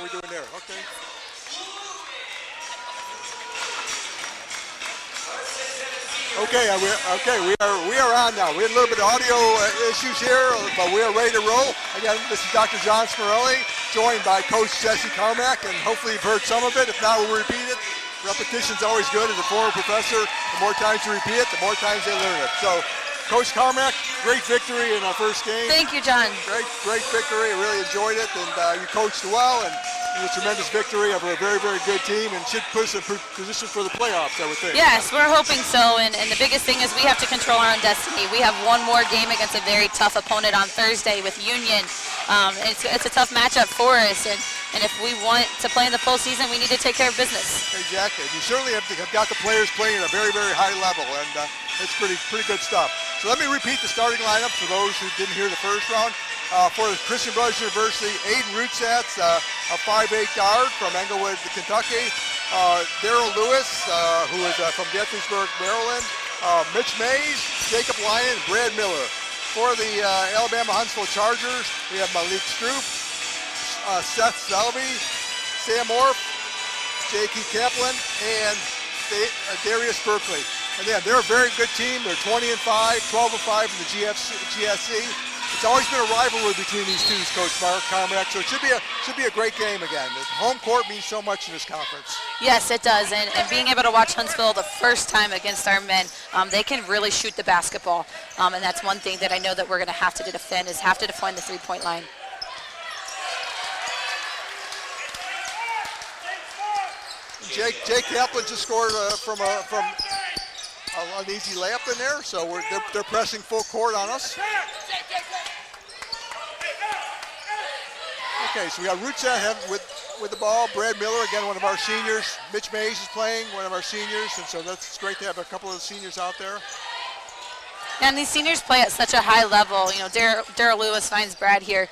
are we doing there? Okay. Okay, we are on now. We had a little bit of audio issues here, but we are ready to roll. Again, this is Dr. John Smirelli, joined by Coach Jesse Carmack, and hopefully you've heard some of it. If not, we'll repeat it. Repetition's always good. As a former professor, the more times you repeat it, the more times they learn it. So, Coach Carmack, great victory in our first game. Thank you, John. Great victory. I really enjoyed it, and you coached well, and it was a tremendous victory of a very, very good team, and should put us in position for the playoffs, I would think. Yes, we're hoping so, and the biggest thing is we have to control our own destiny. We have one more game against a very tough opponent on Thursday with Union. It's a tough matchup for us, and if we want to play in the postseason, we need to take care of business. Exactly. You certainly have got the players playing at a very, very high level, and it's pretty good stuff. So let me repeat the starting lineup for those who didn't hear the first round. For the Christian Brothers University, Aiden Rutsatz, a 5'8" guard from Englewood, Kentucky. Daryl Lewis, who is from Gaithersburg, Maryland. Mitch Mays, Jacob Lyon, and Brad Miller. For the Alabama Huntsville Chargers, we have Malik Stroop, Seth Selby, Sam Orff, J.K. Kaplan, and Darius Berkeley. And yeah, they're a very good team. They're 20-5, 12-5 in the GSC. It's always been a rivalry between these two, Coach Carmack, so it should be a great game again. The home court means so much in this conference. Yes, it does, and being able to watch Huntsville the first time against our men, they can really shoot the basketball, and that's one thing that I know that we're going to have to defend, is have to defend the three-point line. Jake Kaplan just scored from an easy layup in there, so they're pressing full court on us. Okay, so we got Rutsat with the ball. Brad Miller, again, one of our seniors. Mitch Mays is playing, one of our seniors, and so it's great to have a couple of the seniors out there. And these seniors play at such a high level. You know, Daryl Lewis finds Brad here.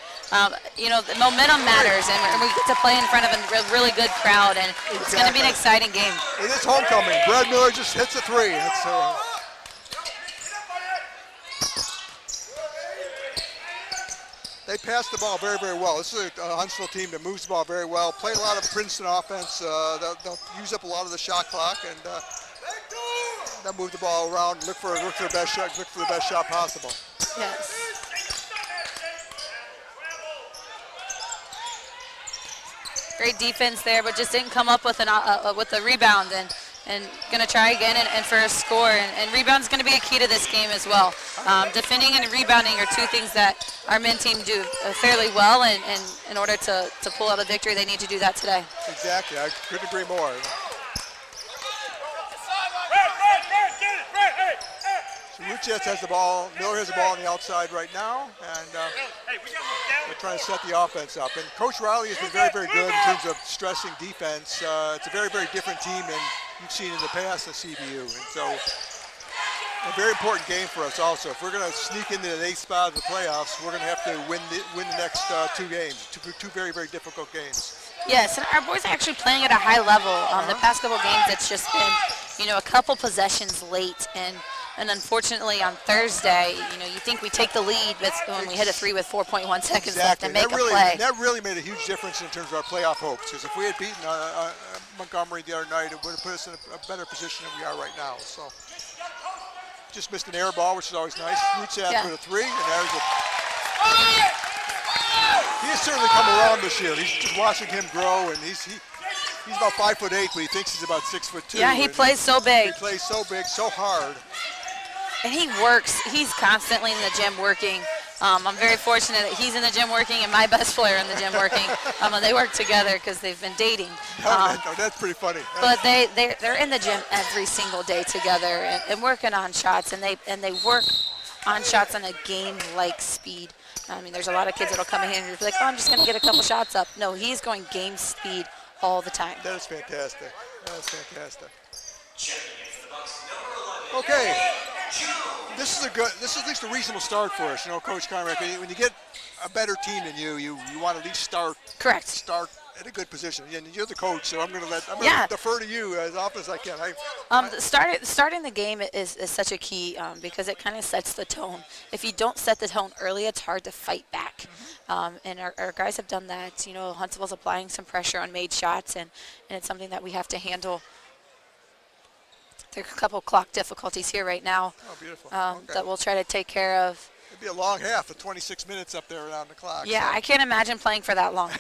You know, the momentum matters, and we get to play in front of a really good crowd, and it's going to be an exciting game. It is homecoming. Brad Miller just hits a three. They pass the ball very, very well. This is a Huntsville team that moves the ball very well. Play a lot of Princeton offense. They'll use up a lot of the shot clock, and they'll move the ball around and look for the best shot possible. Yes. Great defense there, but just didn't come up with a rebound, and going to try again and for a score. And rebound's going to be a key to this game as well. Defending and rebounding are two things that our men team do fairly well, and in order to pull out a victory, they need to do that today. Exactly. I couldn't agree more. So Rutsatz has the ball. Miller has the ball on the outside right now, and we're trying to set the offense up. And Coach Riley has been very, very good in terms of stressing defense. It's a very, very different team than you've seen in the past at CBU, and so a very important game for us also. If we're going to sneak into the 8th spot of the playoffs, we're going to have to win the next two games, two very, very difficult games. Yes, and our boys are actually playing at a high level. The past couple games, it's just been, you know, a couple possessions late, and unfortunately on Thursday, you know, you think we take the lead when we hit a three with 4.1 seconds left and make a play. That really made a huge difference in terms of our playoff hopes, because if we had beaten Montgomery the other night, it would have put us in a better position than we are right now. So just missed an air ball, which is always nice. Rutsat with a three, and there's a... He has certainly come around this year. He's just watching him grow, and he's about 5'8", but he thinks he's about 6'2". Yeah, he plays so big. He plays so big, so hard. And he works. He's constantly in the gym working. I'm very fortunate that he's in the gym working and my best player in the gym working. They work together because they've been dating. No, that's pretty funny. But they're in the gym every single day together and working on shots, and they work on shots on a game-like speed. I mean, there's a lot of kids that'll come in here and be like, oh, I'm just going to get a couple shots up. No, he's going game speed all the time. That is fantastic. That is fantastic. Okay. This is at least a reasonable start for us, you know, Coach Carmack. When you get a better team than you want to at least start at a good position. And you're the coach, so I'm going to defer to you as often as I can. Starting the game is such a key because it kind of sets the tone. If you don't set the tone early, it's hard to fight back. And our guys have done that. You know, Huntsville's applying some pressure on made shots, and it's something that we have to handle. There are a couple clock difficulties here right now Oh, beautiful. that we'll try to take care of. It'd be a long half of 26 minutes up there around the clock. Yeah, so. I can't imagine playing for that long.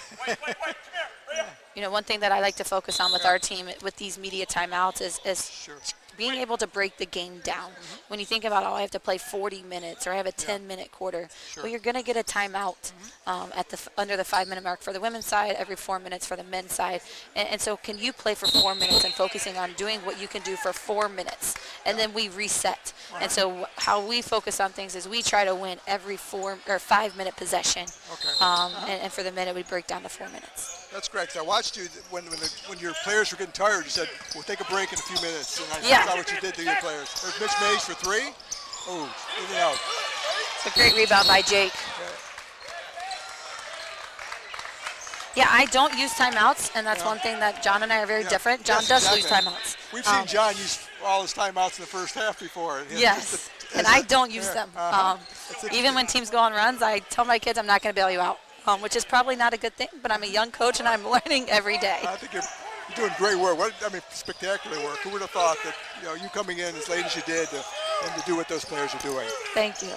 You know, one thing that I like to focus on with our team with these media timeouts is Sure. being able to break the game down. When you think about, oh, I have to play 40 minutes or I have a 10-minute quarter, Sure. well, you're going to get a timeout under the 5-minute mark for the women's side, every 4 minutes for the men's side. And so can you play for 4 minutes and focusing on doing what you can do for 4 minutes, and then we reset. And so how we focus on things is we try to win every 4 or 5-minute possession. Okay. And for the minute, we break down to 4 minutes. That's correct. I watched you when your players were getting tired. You said, "We'll take a break in a few minutes." And I saw what you did to your players. There's Mitch Mays for 3. Oh, in and out. It's a great rebound by Jake. Yeah, I don't use timeouts, and that's one thing that John and I are very different. John does use timeouts. We've seen John use all his timeouts in the first half before. Yes, and I don't use them. Even when teams go on runs, I tell my kids I'm not going to bail you out, which is probably not a good thing, but I'm a young coach, and I'm learning every day. I think you're doing great work. Spectacular work. Who would have thought that you coming in as late as you did and to do what those players are doing? Thank you.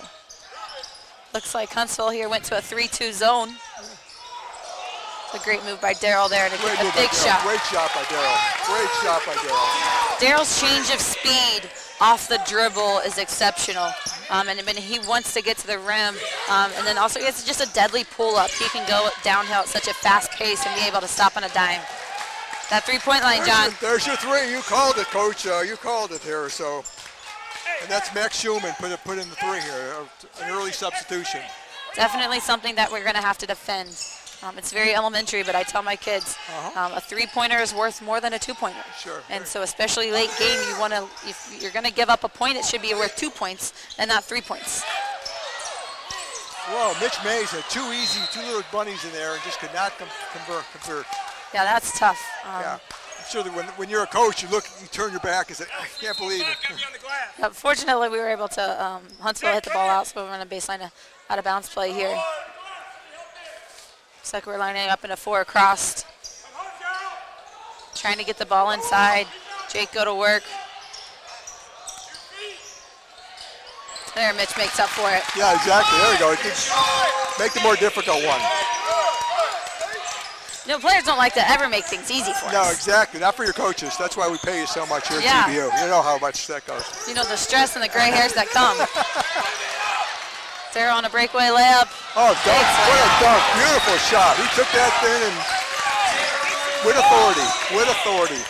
Looks like Huntsville here went to a 3-2 zone. It's a great move by Daryl there to get a big shot. Great shot by Daryl. Great shot by Daryl. Daryl's change of speed off the dribble is exceptional. And when he wants to get to the rim, and then also it's just a deadly pull-up. He can go downhill at such a fast pace and be able to stop on a dime. That three-point line, John. There's your 3. You called it, Coach. You called it here. So, and that's Max Schumann put in the 3 here, an early substitution. Definitely something that we're going to have to defend. It's very elementary, but I tell my kids a 3-pointer is worth more than a 2-pointer. Sure. And so especially late game, if you're going to give up a point, it should be worth 2 points and not 3 points. Whoa, Mitch Mays had 2 little bunnies in there and just could not convert. Yeah, that's tough. Yeah. I'm sure that when you're a coach, you turn your back and say, I can't believe it. Yeah, fortunately, we were able to, Huntsville hit the ball out, so we're on a baseline out of bounds play here. Looks like we're lining up in a 4 across. Trying to get the ball inside. Jake go to work. There, Mitch makes up for it. Yeah, exactly. There we go. Make the more difficult one. No, players don't like to ever make things easy for us. No, exactly. Not for your coaches. That's why we pay you so much here at TBU. You know how much that goes. You know the stress and the gray hairs that come. Sarah on a breakaway layup. Oh, dunk. What a dunk. Beautiful shot. He took that thing and with authority.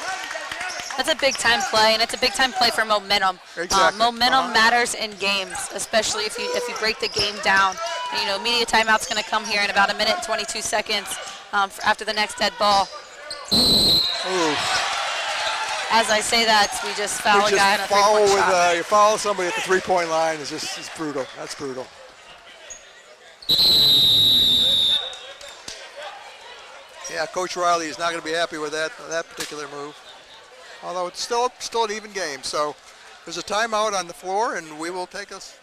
That's a big time play, and it's a big time play for momentum. Exactly. Momentum matters in games, especially if you break the game down. And, media timeout's going to come here in about 1 minute and 22 seconds after the next dead ball. Ooh. As I say that, we just foul a guy on a three-point shot. You follow somebody at the 3-point line is brutal. That's brutal. Yeah, Coach Riley is not going to be happy with that particular move. Although it's still an even game. So there's a timeout on the floor, and we will take us.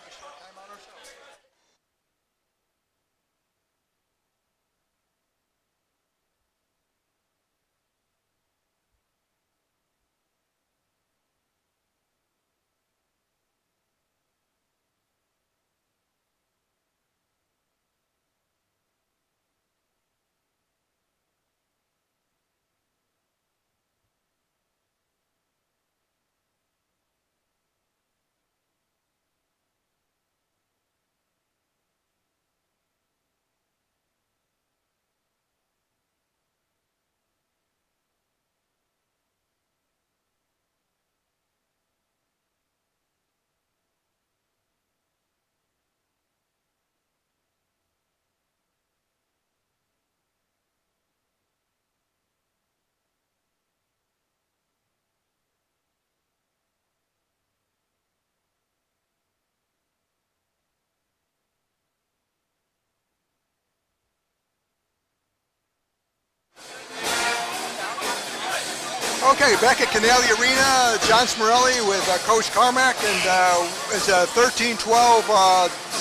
Okay, back at Canale Arena, John Smorelli with Coach Carmack, and it's a 13-12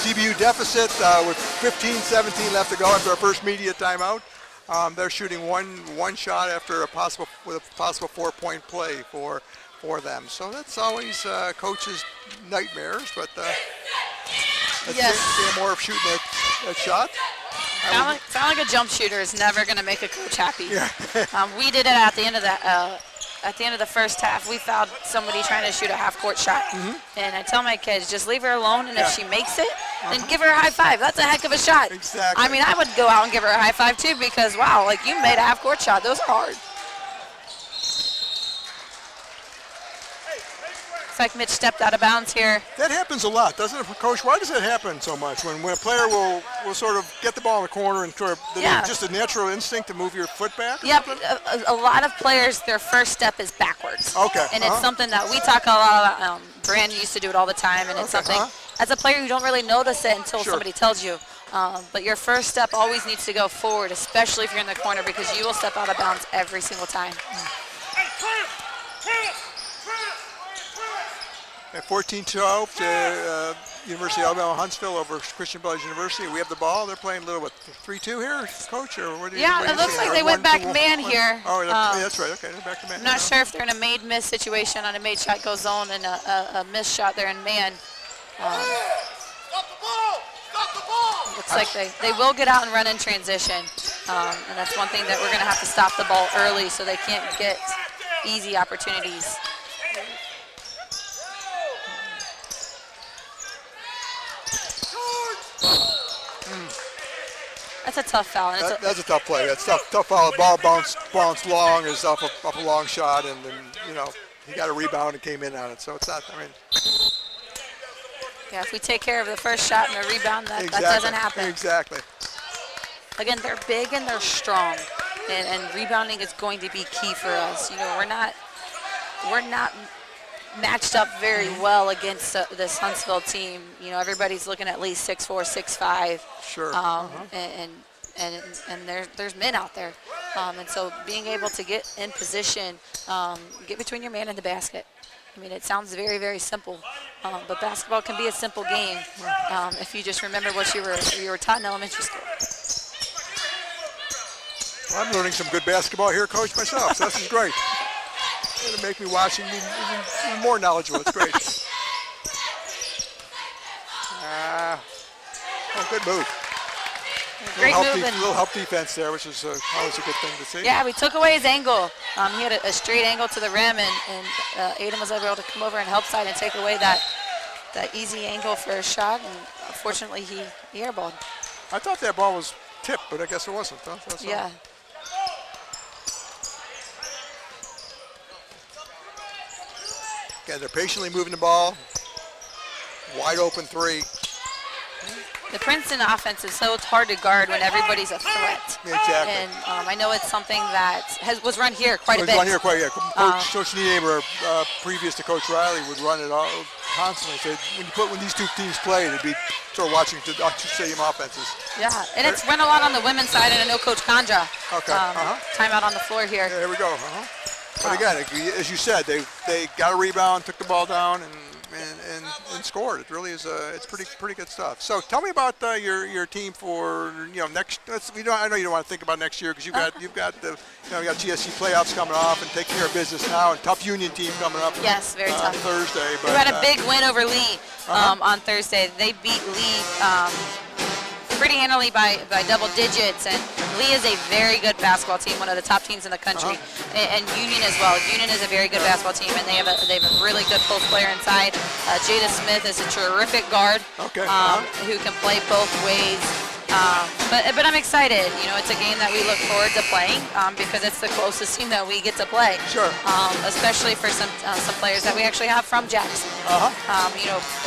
CBU deficit with 15-17 left to go after our first media timeout. They're shooting one shot after a possible 4-point play for them. So that's always coach's nightmares, but Yes. more of shooting that shot. Sound like a jump shooter is never going to make a coach happy. Yeah. We did it at the end of the first half. We fouled somebody trying to shoot a half-court shot, and I tell my kids, just leave her alone, and if she makes it, then give her a high five. That's a heck of a shot. Exactly. I mean, I would go out and give her a high five too, because wow, like you made a half-court shot. Those are hard. Looks like Mitch stepped out of bounds here. That happens a lot, doesn't it, Coach? Why does that happen so much? When a player will sort of get the ball in the corner and sort of just a natural instinct to move your foot back? Yep, a lot of players, their first step is backwards. Okay. And it's something that we talk a lot about. Brand used to do it all the time, and it's something, as a player, you don't really notice it until somebody tells you. But your first step always needs to go forward, especially if you're in the corner, because you will step out of bounds every single time. At 14-12 to University of Alabama Huntsville over Christian Brothers University. We have the ball. They're playing a little, 3-2 here, Coach? Or what it looks like they went back man here. Oh, that's right. Okay, they're back to man. I'm not sure if they're in a made-miss situation on a made shot goes zone and a missed shot there in man. Looks like they will get out and run in transition. And that's one thing that we're going to have to stop the ball early so they can't get easy opportunities. That's a tough foul. That's a tough play. That's tough foul. The ball bounced long. It's up a long shot, and then he got a rebound and came in on it. So it's not. I mean. Yeah, if we take care of the first shot and the rebound, that doesn't happen. Exactly. Again, they're big and they're strong, and rebounding is going to be key for us. We're not matched up very well against this Huntsville team. Everybody's looking at least 6'4", 6'5". Sure. And there's men out there, and so being able to get in position, get between your man and the basket. I mean, it sounds very, very simple, but basketball can be a simple game if you just remember what you were taught in elementary school. Well, I'm learning some good basketball here, Coach, myself. So this is great. It'll make me watching even more knowledgeable. It's great. Good move. Great move. A little help defense there, which is always a good thing to see. Yeah, we took away his angle. He had a straight angle to the rim, and Aiden was able to come over and help side and take away that easy angle for a shot, and unfortunately he airballed. I thought that ball was tipped, but I guess it wasn't. Yeah. Again, they're patiently moving the ball. Wide open three. The Princeton offense is so hard to guard when everybody's a threat. Exactly. And I know it's something that was run here quite a bit. Run here quite, yeah. Coach Niehaber, previous to Coach Riley, would run it all constantly. So when these two teams play, it'd be sort of watching two same offenses. Yeah, and it's run a lot on the women's side, and I know Coach Kandra. Okay. Timeout on the floor here. Yeah, here we go. But again, as you said, they got a rebound, took the ball down, and scored. It really is. It's pretty good stuff. So tell me about your team for next. I know you don't want to think about next year because you've got the you got GSC playoffs coming off and take care of business now, and tough Union team coming up. Yes, very tough. Thursday. But we had a big win over Lee on Thursday. They beat Lee pretty handily by double digits, and Lee is a very good basketball team, one of the top teams in the country, and Union as well. Union is a very good basketball team, and they have a really good post player inside. Jada Smith is a terrific guard who can play both ways. But I'm excited. It's a game that we look forward to playing because it's the closest team that we get to play. Sure. Especially for some players that we actually have from Jackson.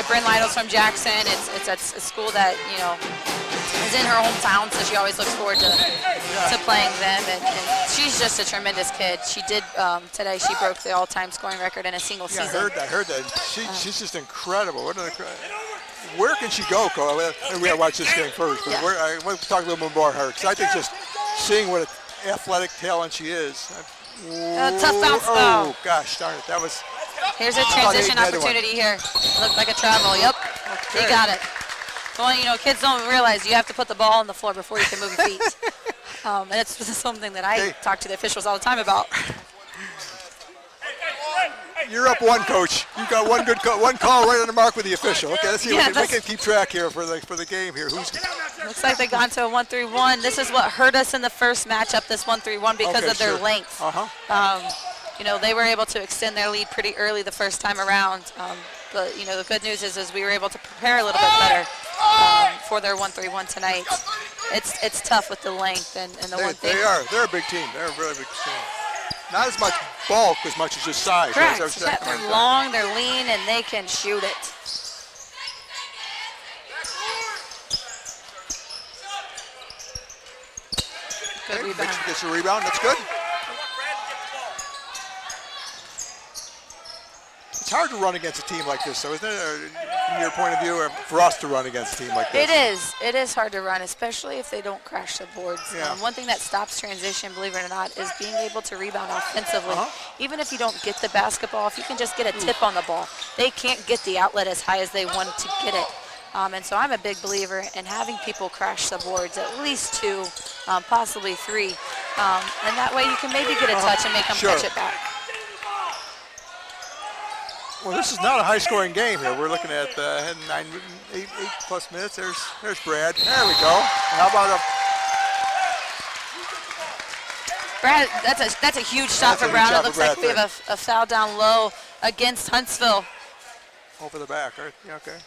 Bryn Lytle's from Jackson. It's a school that is in her hometown, so she always looks forward to playing them. And she's just a tremendous kid. She did today. She broke the all-time scoring record in a single season. I heard that. She's just incredible. Where can she go, Cole? We got to watch this game first, but I want to talk a little bit more about her, because I think just seeing what an athletic talent she is, Tough bounce. Oh, gosh, darn it. That was. Here's a thought transition Hayden had one. opportunity here. Looked like a travel. Yep, he got it. Well, you know, kids don't realize you have to put the ball on the floor before you can move your feet. And it's something that I talk to the officials all the time about. You're up one, Coach. You got one good one call right on the mark with the official. Okay, let's see. We can keep track here for the game here. Looks like they got into a 1-3-1. This is what hurt us in the first matchup, this 1-3-1, because of their length. You know, they were able to extend their lead pretty early the first time around. But, you know, the good news is we were able to prepare a little bit better for their 1-3-1 tonight. It's tough with the length and the one thing. They're a big team. They're a really big team. Not as much bulk as much as just size. Correct. They're long, they're lean, and they can shoot it. Good rebound. Gets a rebound. That's good. It's hard to run against a team like this, so isn't it, from your point of view, or for us to run against a team like this? It is. It is hard to run, especially if they don't crash the boards. Yeah. One thing that stops transition, believe it or not, is being able to rebound offensively. Even if you don't get the basketball, if you can just get a tip on the ball, they can't get the outlet as high as they want to get it. And so I'm a big believer in having people crash the boards, at least 2, possibly 3. And that way you can maybe get a touch and make them catch it back. Well, this is not a high-scoring game here. We're looking at 8 plus minutes. There's Brad. There we go. How about Brad? That's a huge shot for Brown. It looks like we have a foul down low against Huntsville. Over the back, right? Yeah, okay.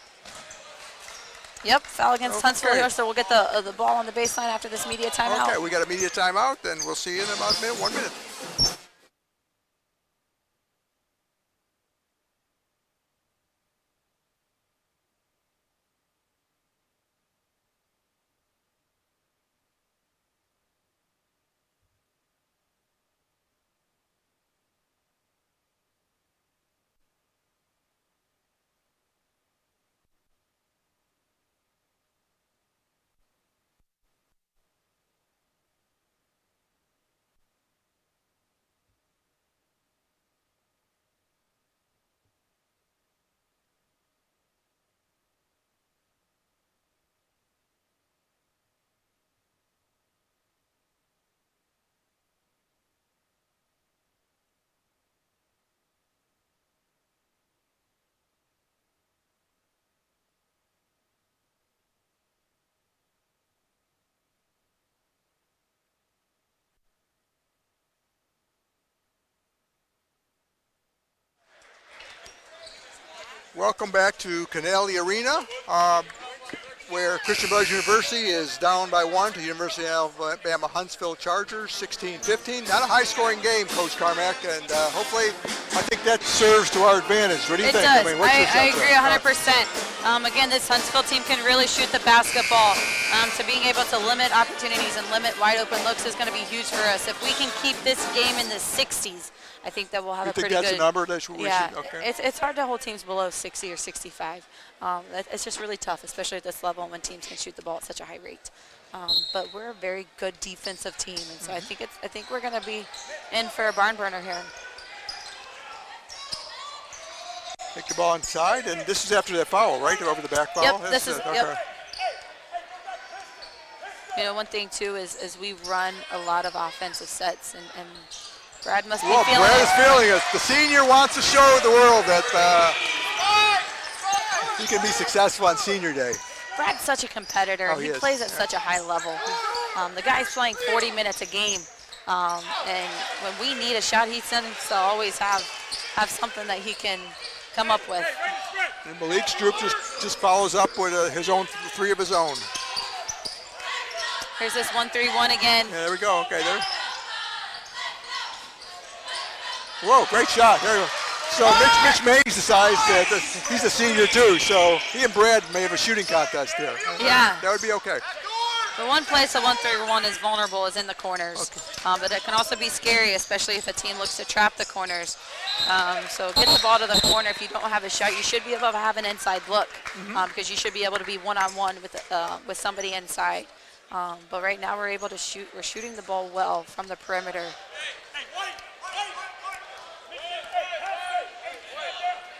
Yep, foul against Huntsville here, so we'll get the ball on the baseline after this media timeout. Okay, we got a media timeout, and we'll see you in about 1 minute. Welcome back to Canale Arena, where Christian Brothers University is down by 1 to University of Alabama Huntsville Chargers, 16-15. Not a high-scoring game, Coach Carmack, and hopefully I think that serves to our advantage. What do you think? Does. I mean, I agree 100%. Again, this Huntsville team can really shoot the basketball. So being able to limit opportunities and limit wide open looks is going to be huge for us. If we can keep this game in the 60s, I think that we'll have a pretty good. You think that's a number that we should? Okay. It's hard to hold teams below 60 or 65. It's just really tough, especially at this level when teams can shoot the ball at such a high rate. But we're a very good defensive team, and so I think we're going to be in for a barn burner here. Take the ball inside, and this is after that foul, right? Over the back foul? Yep, this is, yep. You know, one thing, too, is we run a lot of offensive sets, and Brad must be feeling Brad is feeling it. The senior wants to show the world that he can be successful on senior day. Brad's such a competitor. He plays at such a high level. The guy's playing 40 minutes a game, and when we need a shot, he tends to always have something that he can come up with. And Malik Stroop just follows up with his own 3 of his own. Here's this 1-3-1 again. Yeah, there we go. Okay, there. Whoa, great shot. There you go. So Mitch Mays decides that he's a senior too, so he and Brad may have a shooting contest here. Yeah. That would be okay. The one place a 1-3-1 is vulnerable is in the corners, but it can also be scary, especially if a team looks to trap the corners. So get the ball to the corner. If you don't have a shot, you should be able to have an inside look, because you should be able to be one-on-one with somebody inside. But right now we're able to shoot. We're shooting the ball well from the perimeter.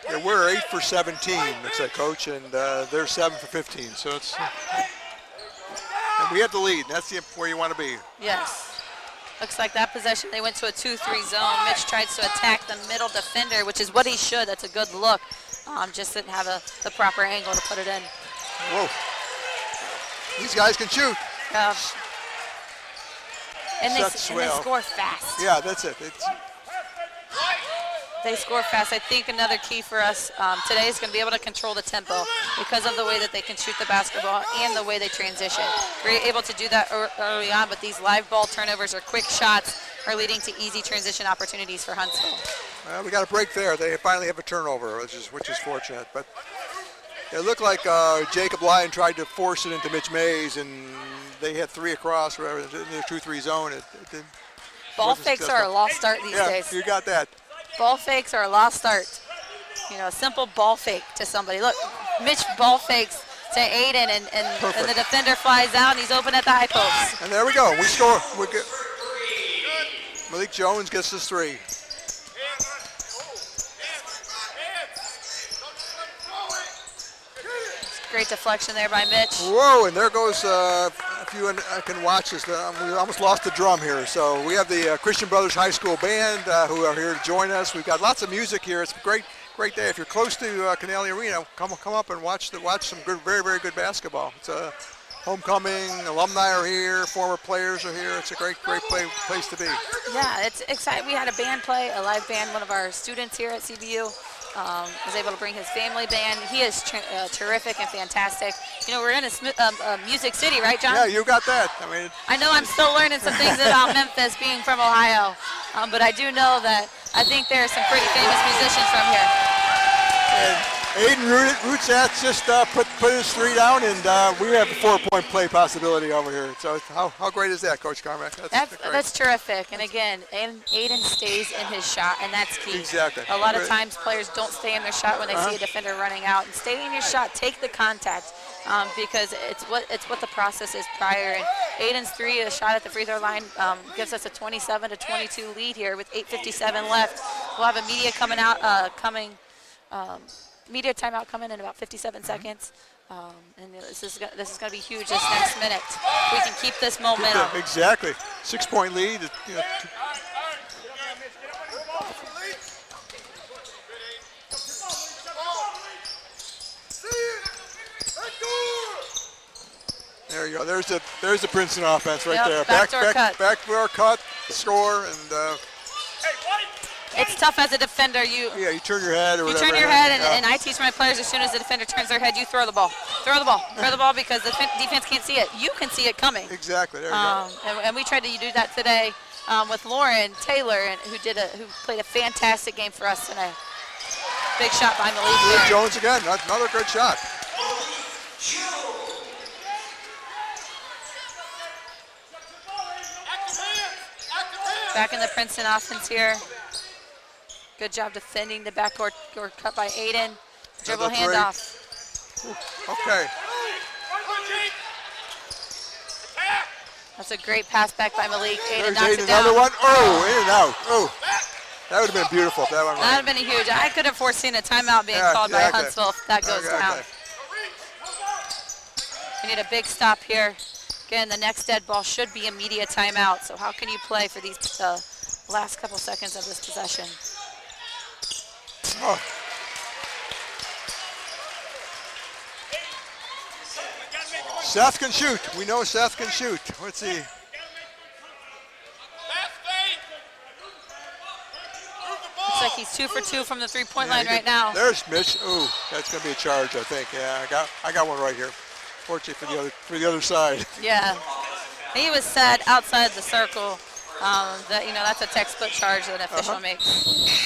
Yeah, we're 8 for 17, looks like, Coach, and they're 7 for 15. So it's, and we have the lead. That's where you want to be. Yes. Looks like that possession, they went to a 2-3 zone. Mitch tries to attack the middle defender, which is what he should. That's a good look. Just didn't have the proper angle to put it in. Whoa. These guys can shoot. And they score fast. Yeah, that's it. They score fast. I think another key for us today is going to be able to control the tempo because of the way that they can shoot the basketball and the way they transition. We're able to do that early on, but these live ball turnovers or quick shots are leading to easy transition opportunities for Huntsville. Well, we got a break there. They finally have a turnover, which is fortunate. But it looked like Jacob Lyon tried to force it into Mitch Mays, and they had 3 across, whatever, in the 2-3 zone. Ball fakes are a lost start these days. You got that. Ball fakes are a lost start. You know, a simple ball fake to somebody. Look, Mitch ball fakes to Aiden, and the defender flies out, and he's open at the high post. And there we go. We score. We're good. Malik Jones gets his 3. Great deflection there by Mitch. Whoa, and there goes, if you can watch this, we almost lost the drum here. So we have the Christian Brothers High School Band who are here to join us. We've got lots of music here. It's a great day. If you're close to Canale Arena, come up and watch some good, very, very good basketball. It's a homecoming, alumni are here, former players are here. It's a great place to be. Yeah, it's exciting. We had a band play, a live band. One of our students here at CBU was able to bring his family band. He is terrific and fantastic. You know, we're in a music city, right, John? Yeah, you got that. I know I'm still learning some things about Memphis, being from Ohio, but I do know that I think there are some pretty famous musicians from here. And Aiden Rutzat just put his 3 down, and we have a 4-point play possibility over here. So how great is that, Coach Carmack? That's terrific. And again, Aiden stays in his shot, and that's key. Exactly. A lot of times players don't stay in their shot when they see a defender running out. And stay in your shot, take the contact, because it's what the process is prior. And Aiden's 3, a shot at the free throw line, gives us a 27-22 lead here with 8:57 left. We'll have a media media timeout coming in about 57 seconds. And this is going to be huge this next minute. We can keep this momentum. Exactly. 6-point lead. There you go. There's the Princeton offense right there. Backdoor cut, score, and. It's tough as a defender. You turn your head or whatever. You turn your head, and I teach my players, as soon as the defender turns their head, you throw the ball. Throw the ball because the defense can't see it. You can see it coming. Exactly. There you go. And we tried to do that today with Lauren Taylor, who played a fantastic game for us, and a big shot by Malik. Jones again. Another good shot. Back in the Princeton offense here. Good job defending the backcourt cut by Aiden. Dribble handoff. Okay. That's a great pass back by Malik. Aiden knocks Aiden, it down. another one. Oh, in and out. Oh, that would have been beautiful if that one went. That would have been huge. I could have foreseen a timeout being called by Huntsville if that goes down. We need a big stop here. Again, the next dead ball should be a media timeout. So how can you play for these last couple seconds of this possession? Oh. Seth can shoot. We know Seth can shoot. Let's see. Looks like he's 2 for 2 from the three-point line right now. There's Mitch. Ooh, that's going to be a charge, I think. Yeah, I got one right here. Fortunately for the other side. Yeah, he was set outside the circle. That's a textbook charge that an official makes.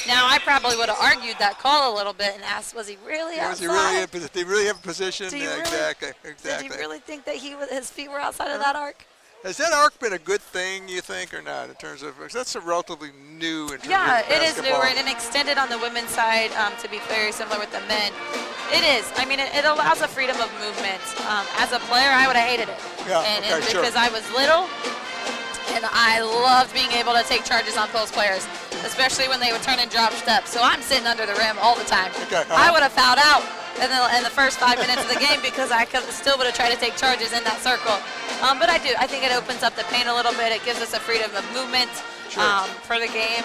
Now, I probably would have argued that call a little bit and asked, was he really outside? Did he really have a position? Exactly. Did he really think that his feet were outside of that arc? Has that arc been a good thing, you think, or not, in terms of, that's a relatively new in terms of basketball. It is newer and extended on the women's side to be very similar with the men. It is. I mean, it allows a freedom of movement. As a player, I would have hated it. Because I was little, and I loved being able to take charges on post players. especially when they would turn and drop steps. So I'm sitting under the rim all the time. Okay, I would have fouled out in the first 5 minutes of the game because I still would have tried to take charges in that circle. But I think it opens up the paint a little bit. It gives us a freedom of movement for the game,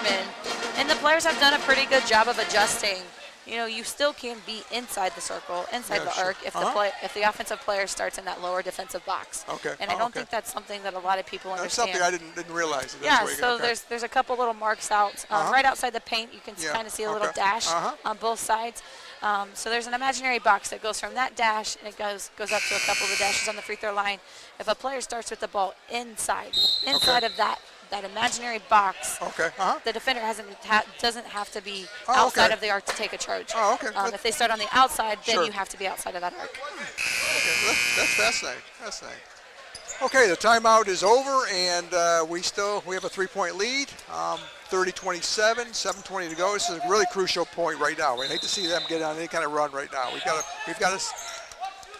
and the players have done a pretty good job of adjusting. You know, you still can be inside the circle, inside the arc, if if the offensive player starts in that lower defensive box. Okay. And I don't think that's something that a lot of people understand. That's something I didn't realize. So there's a couple little marks out right outside the paint. You can kind of see a little dash on both sides. So there's an imaginary box that goes from that dash, and it goes up to a couple of the dashes on the free throw line. If a player starts with the ball inside of that imaginary box, the defender doesn't have to be outside of the arc to take a charge. If they start on the outside, then you have to be outside of that arc. Okay, that's fascinating. Okay, the timeout is over, and we have a 3-point lead, 30-27, 7:20 to go. This is a really crucial point right now. We hate to see them get on any kind of run right now. We've got to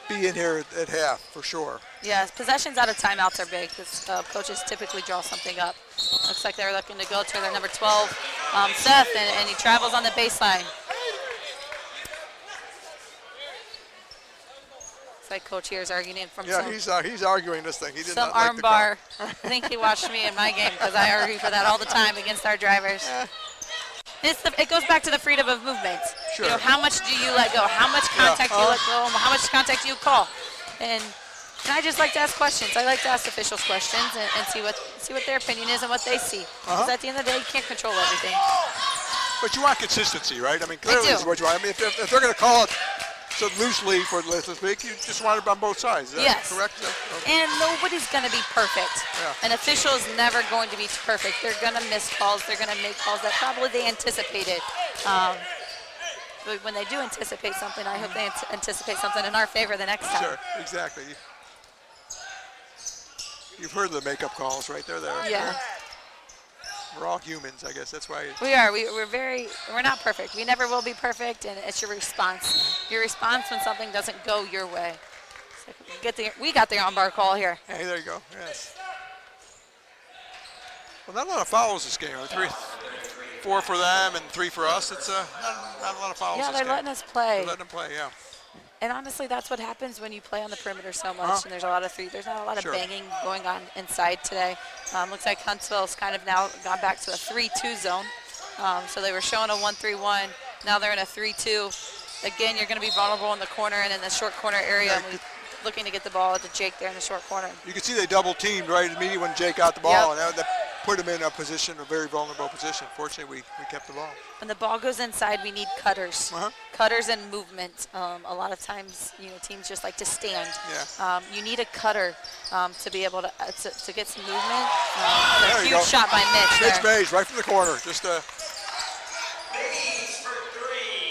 be in here at half for sure. Yes, possessions out of timeouts are big because coaches typically draw something up. Looks like they're looking to go to their number 12, Seth, and he travels on the baseline. Looks like Coach here is arguing from he's arguing this thing. He did some not like arm bar. I think he watched me in my game because I argue for that all the time against our drivers. It goes back to the freedom of movement. Sure. You know, how much do you let go? How much contact do you let go? How much contact do you call? And I just like to ask questions. I like to ask officials questions and see what their opinion is and what they see. Because at the end of the day, you can't control everything. But you want consistency, right? I mean, clearly is what you want. I mean, if they're going to call it so loosely for this week, you just want it on both sides. Is that correct? And nobody's going to be perfect. An official is never going to be perfect. They're going to miss calls. They're going to make calls that probably they anticipated. But when they do anticipate something, I hope they anticipate something in our favor the next time. Sure, exactly. You've heard the makeup calls, right? They're there. Yeah. We're all humans, I guess. That's why. We are. We're not perfect. We never will be perfect, and it's your response. Your response when something doesn't go your way. We got the on-bar call here. Hey, there you go. Yes. Well, not a lot of fouls this game. 4 for them and 3 for us. It's not a lot of fouls. Yeah, they're letting us play. They're letting them play. Yeah. And honestly, that's what happens when you play on the perimeter so much, and there's a lot of There's not a lot of banging going on inside today. Looks like Huntsville's kind of now gone back to a 3-2 zone. So they were showing a 1-3-1. Now they're in a 3-2. Again, you're going to be vulnerable in the corner and in the short corner area. And we're looking to get the ball to Jake there in the short corner. You can see they double teamed right immediately when Jake got the ball, and that put him in a very vulnerable position. Fortunately, we kept the ball. When the ball goes inside, we need cutters. Cutters and movement. A lot of times, teams just like to stand. Yeah. You need a cutter to be able to get some movement. A huge shot by Mitch. Mitch Mays, right from the corner.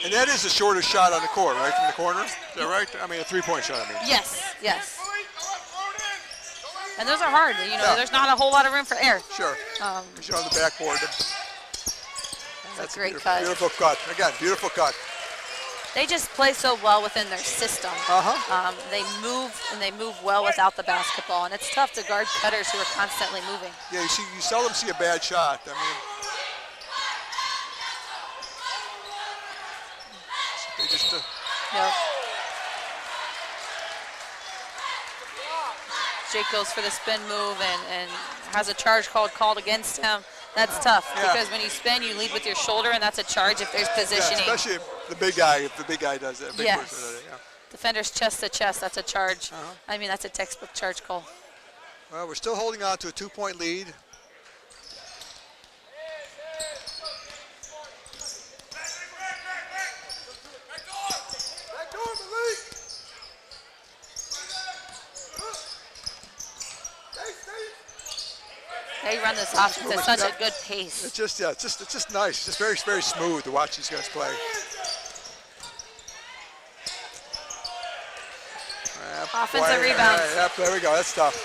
And that is the shortest shot on the court, right from the corner. Is that right? I mean, a 3-point shot. I mean. Yes. And those are hard. There's not a whole lot of room for error. Sure. He's on the backboard. That's a great cut. Beautiful cut. Again, beautiful cut. They just play so well within their system. They move well without the basketball, and it's tough to guard cutters who are constantly moving. Yeah, you seldom see a bad shot. I mean, they just. Jake goes for the spin move and has a charge called against him. That's tough because when you spin, you lead with your shoulder, and that's a charge if there's positioning. Yeah, especially if the big guy does that. Defender's chest to chest, that's a charge. I mean, that's a textbook charge call. Well, we're still holding on to a 2-point lead. They run this offense at such a good pace. It's just nice. It's just very, very smooth to watch these guys play. Offensive rebounds. Yep, there we go. That's tough.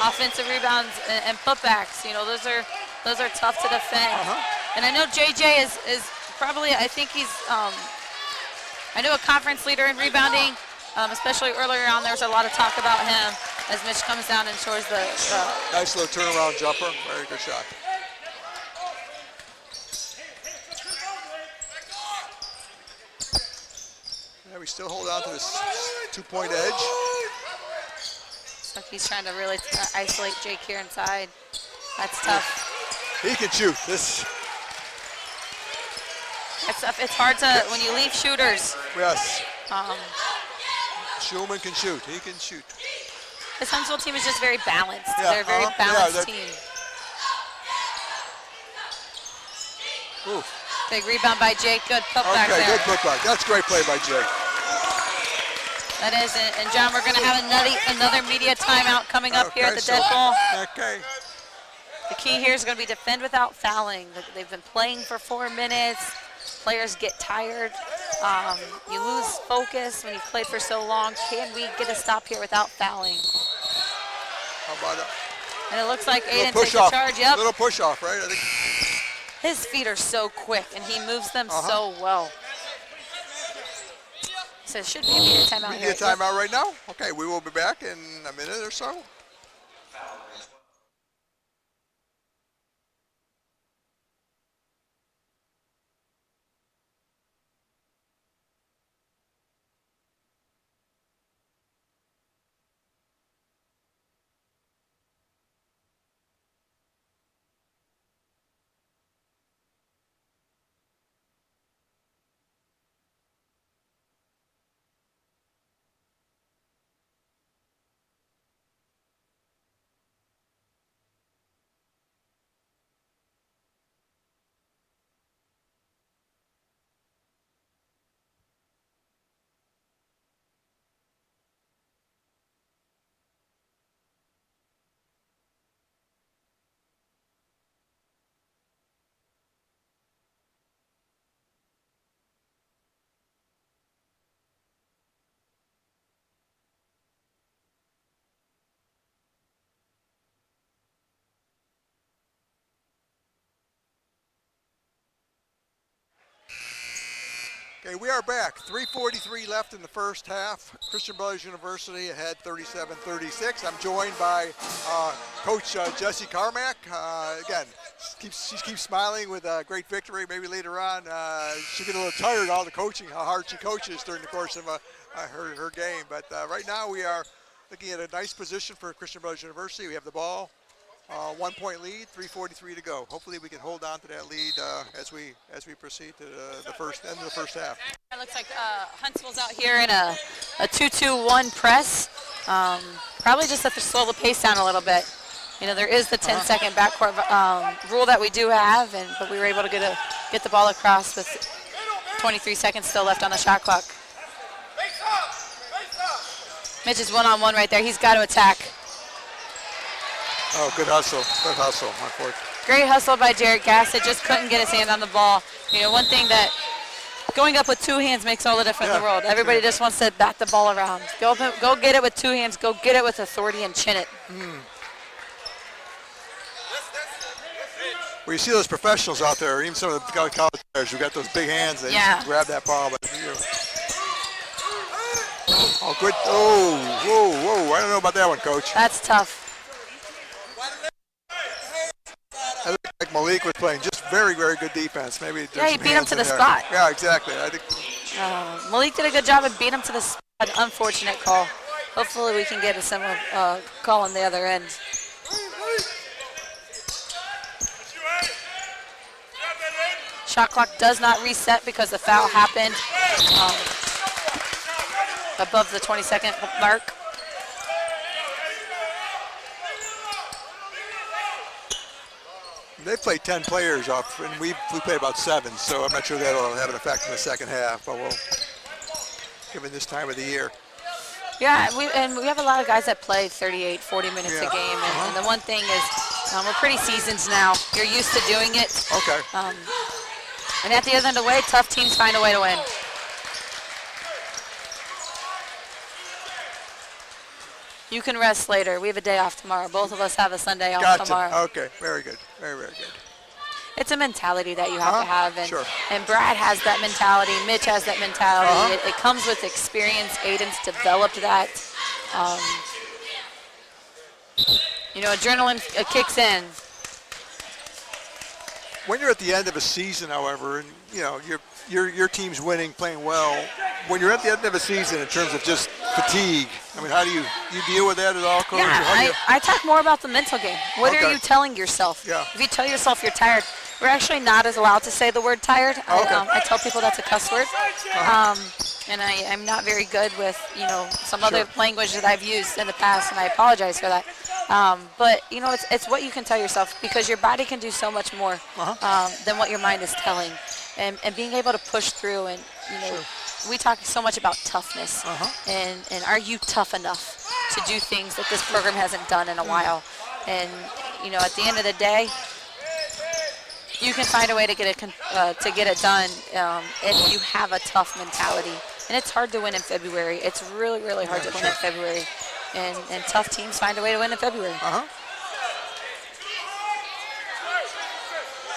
Offensive rebounds and putbacks. Those are tough to defend. And I know JJ is probably. I think he's. I know a conference leader in rebounding. Especially earlier on, there was a lot of talk about him as Mitch comes down and shores the nice little turnaround jumper. Very good shot. we still hold on to this 2-point edge. So he's trying to really isolate Jake here inside. That's tough. He can shoot. This. It's hard to, when you leave shooters. Yes. Schulman can shoot. He can shoot. This Huntsville team is just very balanced. Yeah, They're a very balanced team. Ooh. Big rebound by Jake. Good putback there. Okay, good putback. That's great play by Jake. That is it. And John, we're going to have another media timeout coming up here at the dead ball. Okay. The key here is going to be defend without fouling. They've been playing for 4 minutes. Players get tired. You lose focus when you've played for so long. Can we get a stop here without fouling? How about that? And it looks like Aiden takes a charge. Yep. Little push off, right? I think. His feet are so quick, and he moves them so well. So it should be a media timeout here. Media timeout right now? Okay, we will be back in a minute or so. Okay, we are back. 3:43 left in the first half. Christian Brothers University ahead 37-36. I'm joined by Coach Jesse Carmack. Again, she keeps smiling with a great victory. Maybe later on she'll get a little tired of all the coaching, how hard she coaches during the course of her game. But right now we are looking at a nice position for Christian Brothers University. We have the ball. 1-point lead, 3:43 to go. Hopefully we can hold on to that lead as we proceed to the end of the first half. It looks like Huntsville's out here in a 2-2-1 press. Probably just have to slow the pace down a little bit. You know, there is the 10-second backcourt rule that we do have, but we were able to get the ball across with 23 seconds still left on the shot clock. Mitch is one-on-one right there. He's got to attack. Oh, good hustle. Good hustle. Great hustle by Jared Gassett. Just couldn't get his hand on the ball. You know, one thing that going up with 2 hands makes all the difference in the world. Everybody just wants to bat the ball around. Go get it with 2 hands. Go get it with authority and chin it. Well, you see those professionals out there, even some of the college players who got those big hands. They just grab that ball. But, oh, good. Oh, whoa. I don't know about that one, Coach. That's tough. I looked like Malik was playing just very, very good defense. Maybe he beat him to the spot. Yeah, exactly. I think Malik did a good job of beating him to the spot. Unfortunate call. Hopefully we can get a similar call on the other end. Shot clock does not reset because the foul happened above the 20-second mark. they played 10 players off, and we played about 7, so I'm not sure that'll have an effect in the second half, but we'll, given this time of the year. Yeah, we have a lot of guys that play 38, 40 minutes a game, and the one thing is we're pretty seasoned now. You're used to doing it. Okay. And at the end of the way, tough teams find a way to win. You can rest later. We have a day off tomorrow. Both of us have a Sunday off tomorrow. Okay, very good. Very, very good. It's a mentality that you have to have. And, sure. And Brad has that mentality. Mitch has that mentality. It comes with experience. Aiden's developed that. Adrenaline kicks in. When you're at the end of a season, however, and your team's winning, playing well, when you're at the end of a season in terms of just fatigue, I mean, how do you deal with that at all, Coach? Yeah, I talk more about the mental game. What are you telling yourself? Yeah. If you tell yourself you're tired, we're actually not as allowed to say the word tired. I tell people that's a cuss word. And I'm not very good with, some other language that I've used in the past, and I apologize for that. But, it's what you can tell yourself, because your body can do so much more than what your mind is telling. And being able to push through, and, we talk so much about toughness. And are you tough enough to do things that this program hasn't done in a while? And, at the end of the day, you can find a way to get it done if you have a tough mentality. And it's hard to win in February. It's really, really hard to win in February. And tough teams find a way to win in February.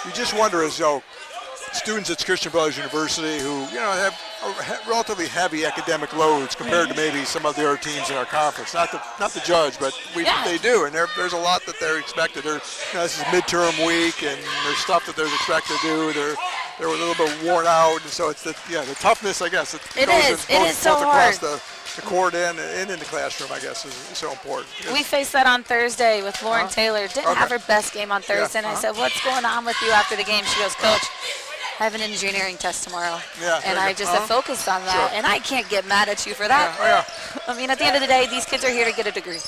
You just wonder, as though students at Christian Brothers University who, have relatively heavy academic loads compared to maybe some of the other teams in our conference. Not the judge, but they do, and there's a lot that they're expected. This is midterm week, and there's stuff that they're expected to do. They're a little bit worn out, and so it's the toughness, I guess. It is so across hard. The court and in the classroom, I guess, is so important. We faced that on Thursday with Lauren Taylor. Didn't have her best game on Thursday, and I said, "What's going on with you?" After the game, she goes, "Coach, I have an engineering test tomorrow." And I just have focused on that. And I can't get mad at you for that. I mean, at the end of the day, these kids are here to get a degree.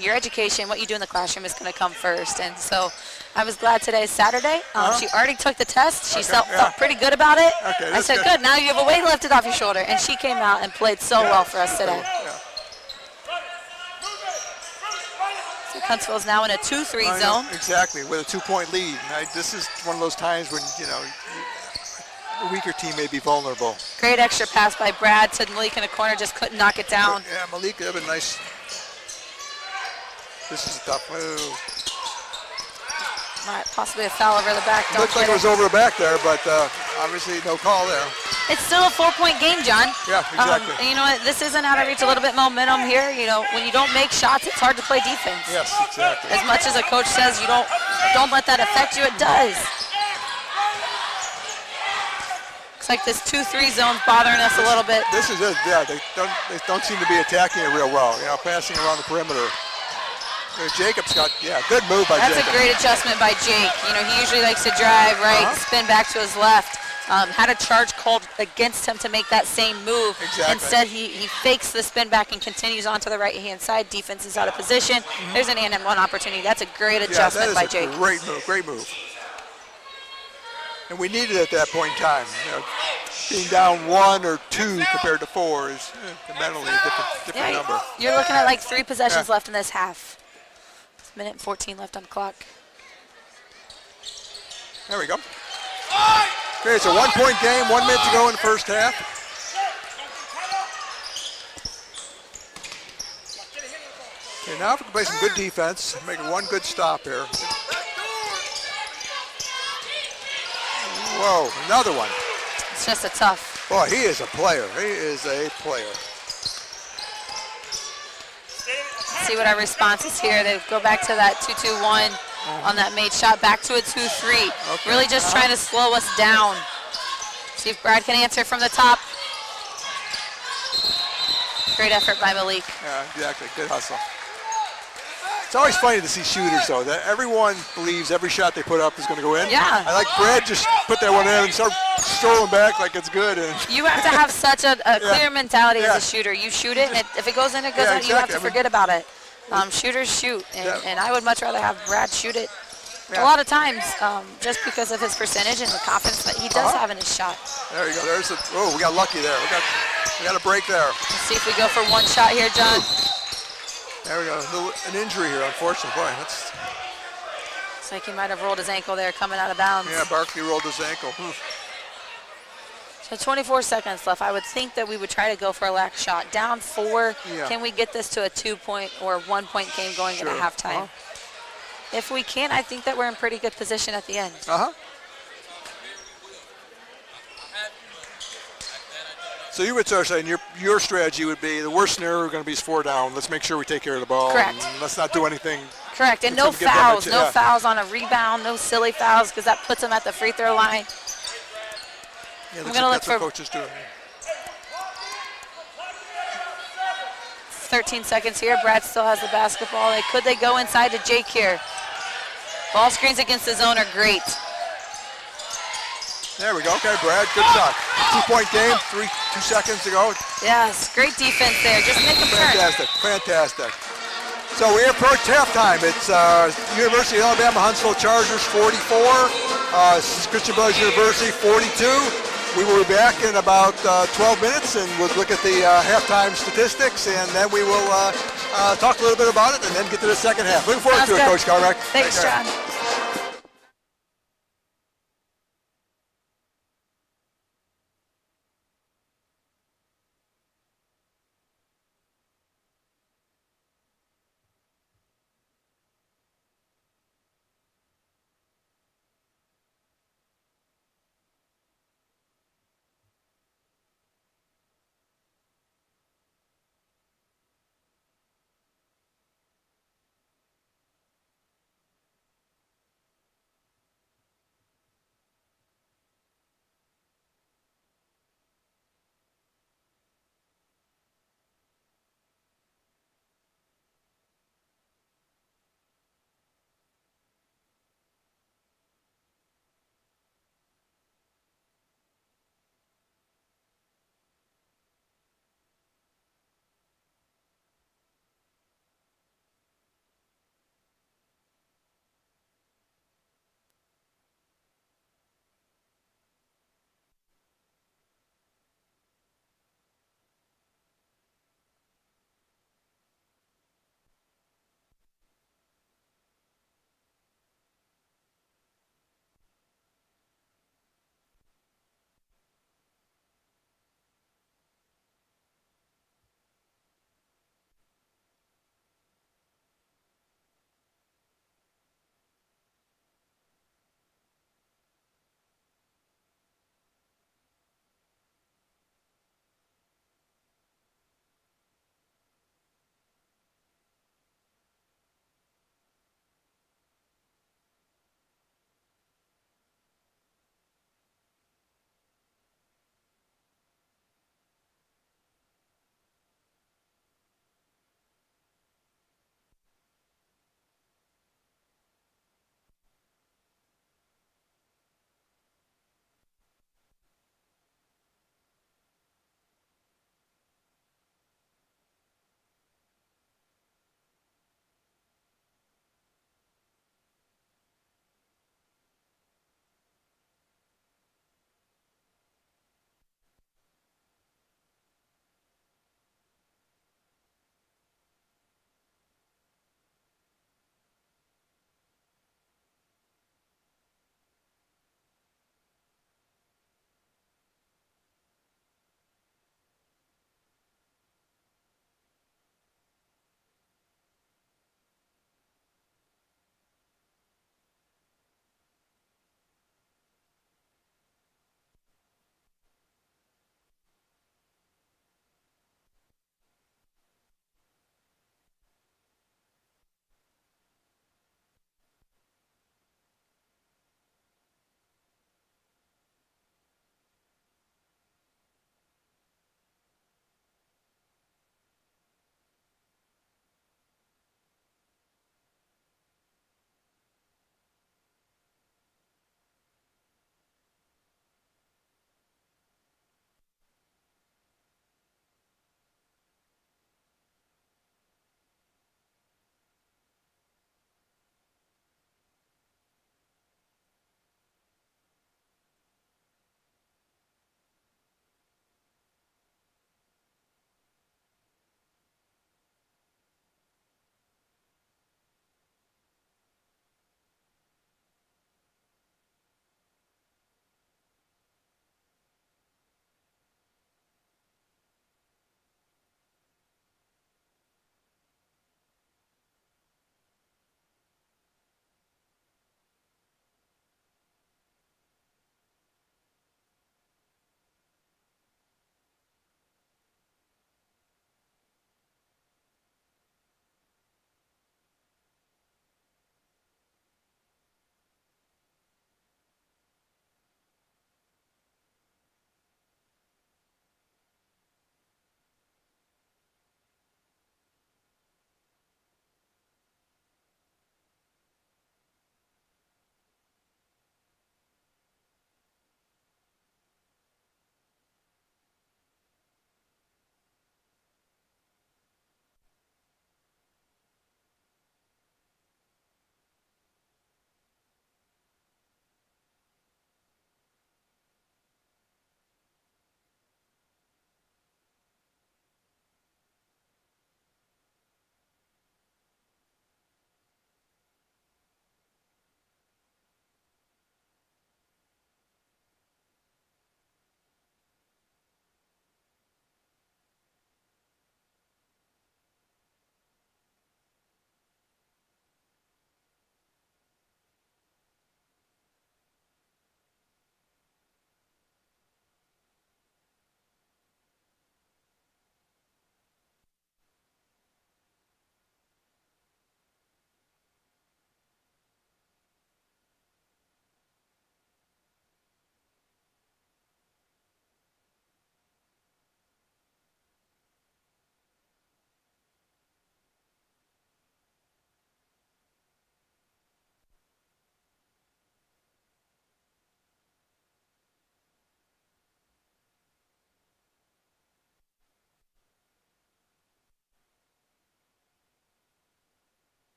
Your education, what you do in the classroom is going to come first. And so I was glad today is Saturday. She already took the test. She felt pretty good about it. I said, good, now you have a weight lifted off your shoulder. And she came out and played so well for us today. So Huntsville's now in a 2-3 zone. Exactly, with a 2-point lead. This is one of those times when, the weaker team may be vulnerable. Great extra pass by Brad to Malik in the corner, just couldn't knock it down. Yeah, Malik, that was nice. This is a tough move. Possibly a foul over the back. Looks like it was over the back there, but obviously no call there. It's still a 4-point game, John. Yeah, exactly. And you know what? This isn't out of reach. A little bit momentum here. When you don't make shots, it's hard to play defense. Yes, exactly. As much as a coach says you don't let that affect you, it does. Looks like this 2-3 zone's bothering us a little bit. This is it. Yeah, they don't seem to be attacking it real well. Passing around the perimeter. Jacob's got, good move by Jacob. That's a great adjustment by Jake. He usually likes to drive right, spin back to his left. Had a charge called against him to make that same move. Exactly. Instead, he fakes the spin back and continues on to the right-hand side. Defense is out of position. There's an and-one opportunity. That's a great adjustment by Jake. Great move. And we need it at that point in time. Being down 1 or 2 compared to 4 is mentally a different number. You're looking at like 3 possessions left in this half. Minute and 14 left on the clock. There we go. Okay, it's a 1-point game, 1 minute to go in the first half. Okay, now if we can play some good defense, make one good stop here. Whoa, another one. It's just a tough. Boy, he is a player. He is a player. See what our response is here. They go back to that 2-2-1 on that made shot, back to a 2-3. Really just trying to slow us down. See if Brad can answer from the top. Great effort by Malik. Yeah, exactly. Good hustle. It's always funny to see shooters, though, that everyone believes every shot they put up is going to go in. Yeah. I like Brad just put that one in and start strolling back like it's good. And you have to have such a clear mentality as a shooter. You shoot it, and if it goes in, it goes in. You have to forget about it. Shooters shoot, and I would much rather have Brad shoot it a lot of times just because of his percentage and the confidence that he does have in his shot. There you go. We got lucky there. We got a break there. Let's see if we go for one shot here, John. There we go. An injury here, unfortunately. Boy, Looks like he might have rolled his ankle there coming out of bounds. Yeah, Barkley rolled his ankle. So 24 seconds left. I would think that we would try to go for a last shot. Down 4. Yeah. Can we get this to a 2-point or 1-point game going into halftime? If we can, I think that we're in pretty good position at the end. So you would start saying your strategy would be the worst scenario we're going to be is 4 down. Let's make sure we take care of the ball. Correct. And let's not do anything. Correct. And no fouls. No fouls on a rebound. No silly fouls because that puts them at the free throw line. Yeah, I'm going to look that's for what coaches do. 13 seconds here. Brad still has the basketball. Could they go inside to Jake here? Ball screens against the zone are great. There we go. Okay, Brad, good shot. 2-point game, 2 seconds to go. Yes, great defense there. Just make them turn. Fantastic, fantastic. So we approach halftime. It's University of Alabama Huntsville Chargers 44, Christian Brothers University 42. We will be back in about 12 minutes, and we'll look at the halftime statistics, and then we will talk a little bit about it, and then get to the second half. Looking forward to it, Coach Carmack. Thanks, John.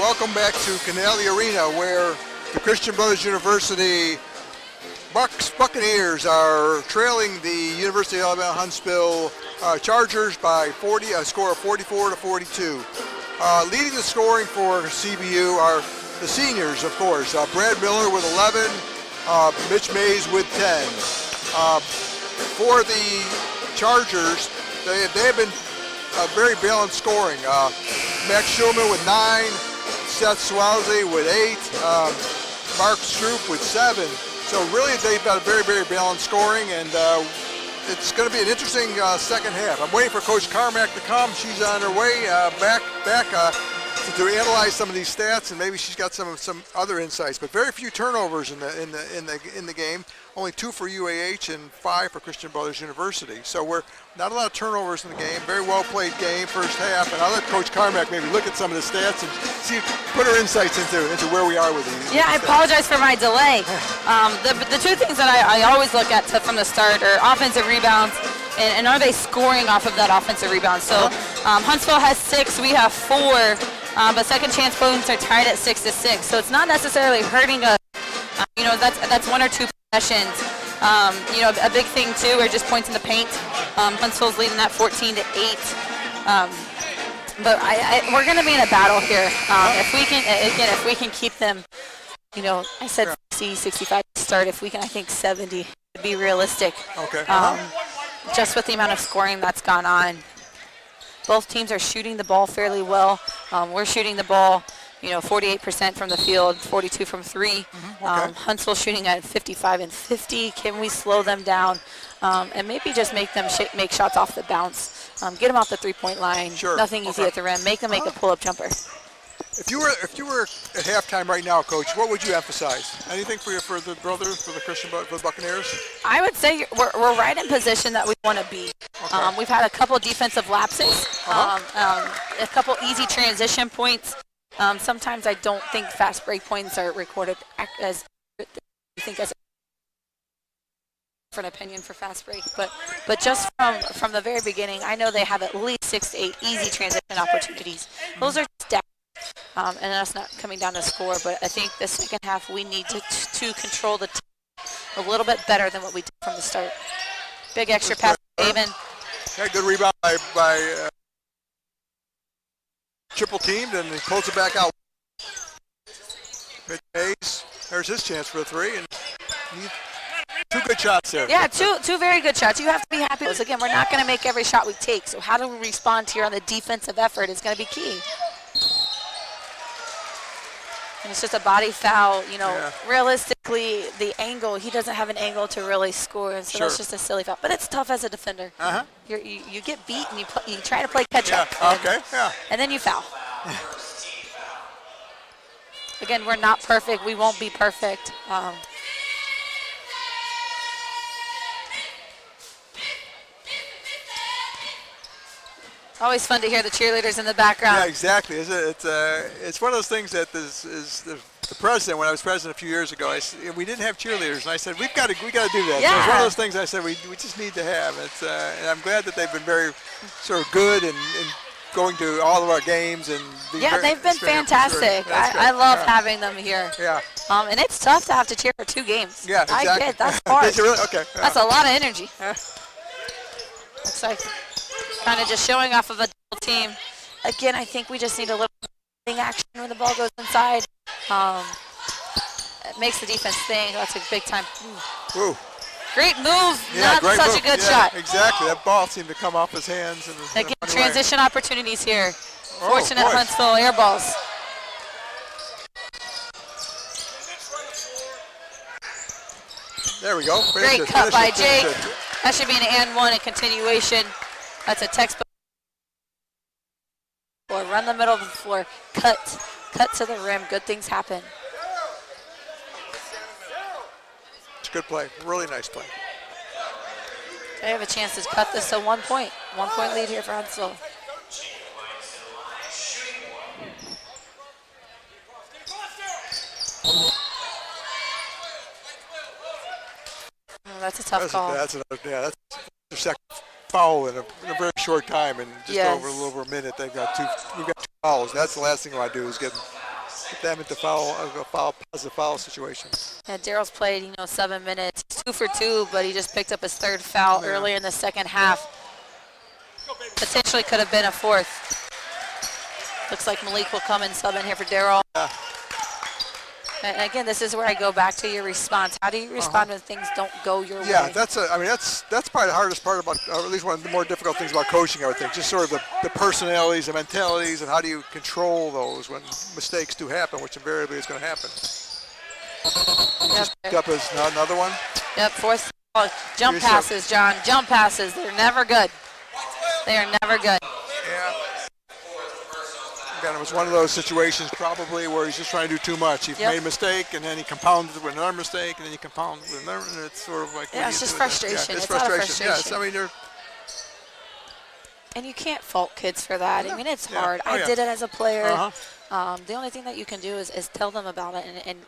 welcome back to Canale Arena, where the Christian Brothers University Buccaneers are trailing the University of Alabama Huntsville Chargers by a score of 44-42. Leading the scoring for CBU are the seniors, of course. Brad Miller with 11, Mitch Mays with 10. For the Chargers, they have been very balanced scoring. Max Schulman with 9, Seth Swazi with 8, Mark Stroop with 7. So really they've got a very, very balanced scoring, and it's going to be an interesting second half. I'm waiting for Coach Carmack to come. She's on her way back to analyze some of these stats, and maybe she's got some other insights. But very few turnovers in the game. Only 2 for UAH and 5 for Christian Brothers University. So we're not a lot of turnovers in the game. Very well played game first half. And I'll let Coach Carmack maybe look at some of the stats and put her insights into where we are with these. Yeah, I apologize for my delay. The two things that I always look at from the start are offensive rebounds and are they scoring off of that offensive rebound. So Huntsville has 6, we have 4, but second chance points are tied at 6-6. So it's not necessarily hurting us. That's 1 or 2 possessions. A big thing too are just points in the paint. Huntsville's leading that 14-8. But we're going to be in a battle here. If we can keep them, I said 60, 65 to start. If we can, I think 70 to be realistic. Okay. Just with the amount of scoring that's gone on. Both teams are shooting the ball fairly well. We're shooting the ball 48% from the field, 42 from 3. Okay. Huntsville shooting at 55 and 50. Can we slow them down and maybe just make them make shots off the bounce? Get them off the three-point line. Sure. Nothing easy at the rim. Make them make a pull-up jumper. If you were at halftime right now, Coach, what would you emphasize? Anything for the brothers, for the Buccaneers? I would say we're right in position that we want to be. Okay. We've had a couple defensive lapses, a couple easy transition points. Sometimes I don't think fast break points are recorded as you think as a different opinion for fast break, but just from the very beginning, I know they have at least 6 to 8 easy transition opportunities. Those are stats, and that's not coming down to score. But I think the second half we need to control the team a little bit better than what we did from the start. Big extra pass, David. Yeah, good rebound by. Triple teamed and he pulls it back out. Mitch Hayes, there's his chance for a 3, and 2 good shots there. Yeah, two very good shots. You have to be happy with this. Again, we're not going to make every shot we take, so how do we respond here on the defensive effort is going to be key. And it's just a body foul, Realistically, the angle, he doesn't have an angle to really score, and so that's just a silly foul. But it's tough as a defender. You get beat and you try to play catch up. And then you foul. Again, we're not perfect. We won't be perfect. Always fun to hear the cheerleaders in the background. Yeah, exactly. It's one of those things that is the president, when I was president a few years ago, we didn't have cheerleaders, and I said we got to do that. Yeah. So it's one of those things I said we just need to have. And I'm glad that they've been very sort of good and going to all of our games and they've been fantastic. I love having them here. Yeah. And it's tough to have to cheer for 2 games. Yeah, exactly. I get that's hard. Did you really? Okay. Yeah. That's a lot of energy. Looks like kind of just showing off of a double team. Again, I think we just need a little action when the ball goes inside. It makes the defense think. That's a big time. Ooh. Great move. Yeah, Not great such move. a good shot. Exactly. That ball seemed to come off his hands. Again, transition opportunities here. Oh, Fortunate boy. Huntsville air balls. There we go. Great cut by Jake. That should be an and 1 in continuation. That's a textbook. Or run the middle of the floor. Cut to the rim. Good things happen. It's a good play. Really nice play. They have a chance to cut this to 1 point. 1 point lead here for Huntsville. That's a tough call. That's their second foul in a very short time, and just over a little over a minute, we've got two fouls. That's the last thing I want to do is get get them into positive foul situation. Yeah, Daryl's played, 7 minutes. He's 2 for 2, but he just picked up his 3rd foul earlier in the second half. Potentially could have been a 4th. Looks like Malik will come and sub in here for Daryl. Yeah. And again, this is where I go back to your response. How do you respond when things don't go your way? Yeah, that's probably the hardest part about, or at least one of the more difficult things about coaching, I would think. Just sort of the personalities, the mentalities, and how do you control those when mistakes do happen, which invariably is going to happen. Just pick up as another one. Yep, 4th foul. Jump passes, John. Jump passes. They're never good. They are never good. Yeah. Again, it was one of those situations probably where he's just trying to do too much. He made a mistake, and then he compounded it with another mistake, and then he compounded with another, and it's sort of like... Yeah, it's just frustration. Yeah, it's out of frustration. Yes, I mean, and you can't fault kids for that. I mean, it's hard. I did it as a player. The only thing that you can do is tell them about it and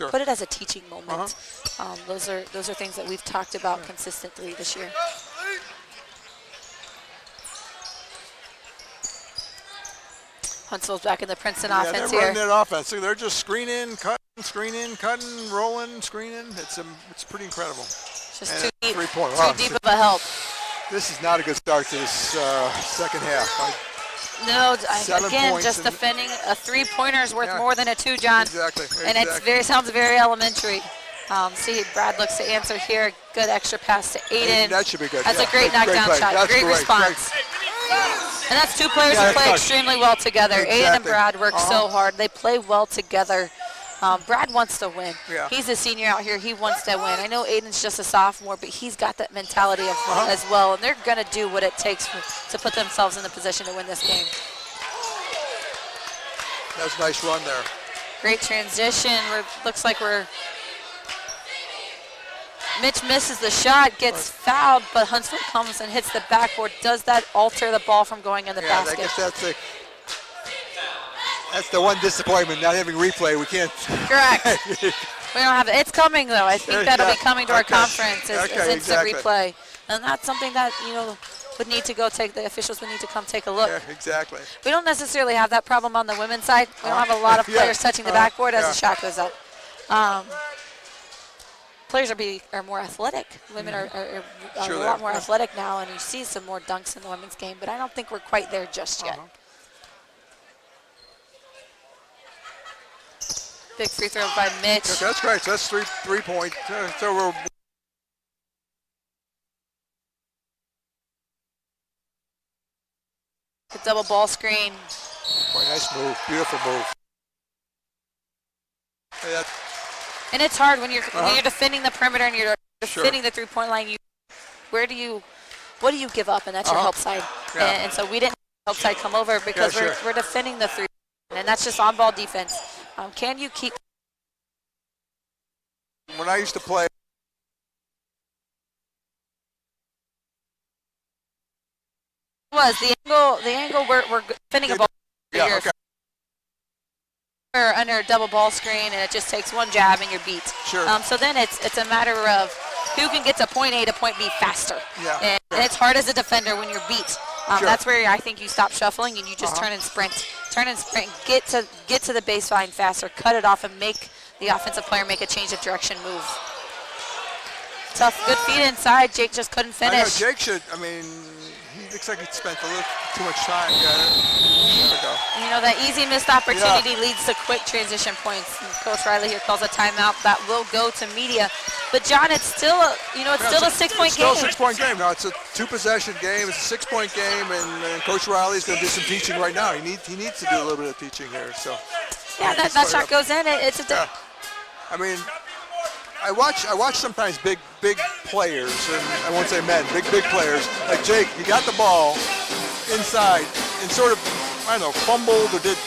put it as a teaching moment. Those are things that we've talked about consistently this year. Huntsville's back in the Princeton offense they're here. Running that offense. So they're just screening, cutting, rolling, screening. It's pretty incredible. It's just too deep. 3-point. Too deep of a help. This is not a good start to this second half. No, again, just defending a 3-pointer is worth more than a 2, John. Exactly. And it sounds very elementary. See, Brad looks to answer here. Good extra pass to Aiden. That should be good. That's a great knockdown shot. That's great response. And that's 2 players who play extremely well together. Aiden and Brad work so hard. They play well together. Brad wants to win. He's a senior out here. He wants to win. I know Aiden's just a sophomore, but he's got that mentality of as well, and they're going to do what it takes to put themselves in the position to win this game. That's a nice run there. Great transition. Looks like Mitch misses the shot, gets fouled, but Huntsville comes and hits the backboard. Does that alter the ball from going in the basket? I guess that's the one disappointment, not having replay. We can't. Correct. We don't have it. It's coming, though. I think that'll be coming to our conference as instant replay. And that's something that, would need to the officials would need to come take a look. Yeah, exactly. We don't necessarily have that problem on the women's side. We don't have a lot of players touching the backboard as the shot goes up. Players are more athletic. Women are a lot more athletic now, and you see some more dunks in the women's game, but I don't think we're quite there just yet. Big free throw by Mitch. Okay, that's great. So that's 3-point. So we're a double ball screen. boy, nice move. Beautiful move. Hey, and it's hard when you're defending the perimeter and you're defending the 3-point line. What do you give up? And that's your help side. And so we didn't have help side come over because we're defending the 3, and that's just on-ball defense. Can you keep? When I used to play. The angle we're defending a ball. We're under a double ball screen, and it just takes one jab and you're beat. So then it's a matter of who can get to point A to point B faster. And it's hard as a defender when you're beat. That's where I think you stop shuffling and you just turn and sprint. Get to the baseline faster, cut it off, and make the offensive player make a change of direction move. Tough, good feed inside. Jake just couldn't finish. I know Jake should. He looks like he spent a little too much time. There we go. That easy missed opportunity leads to quick transition points. And Coach Riley here calls a timeout. That will go to media. But John, it's still a 6-point game. Still a 6-point game. Now it's a 2-possession game. It's a 6-point game, and Coach Riley's going to do some teaching right now. He needs to do a little bit of teaching here. So. Yeah, that shot goes in. I watch sometimes big players, and I won't say men, big players like Jake. He got the ball inside and sort of, fumbled or did,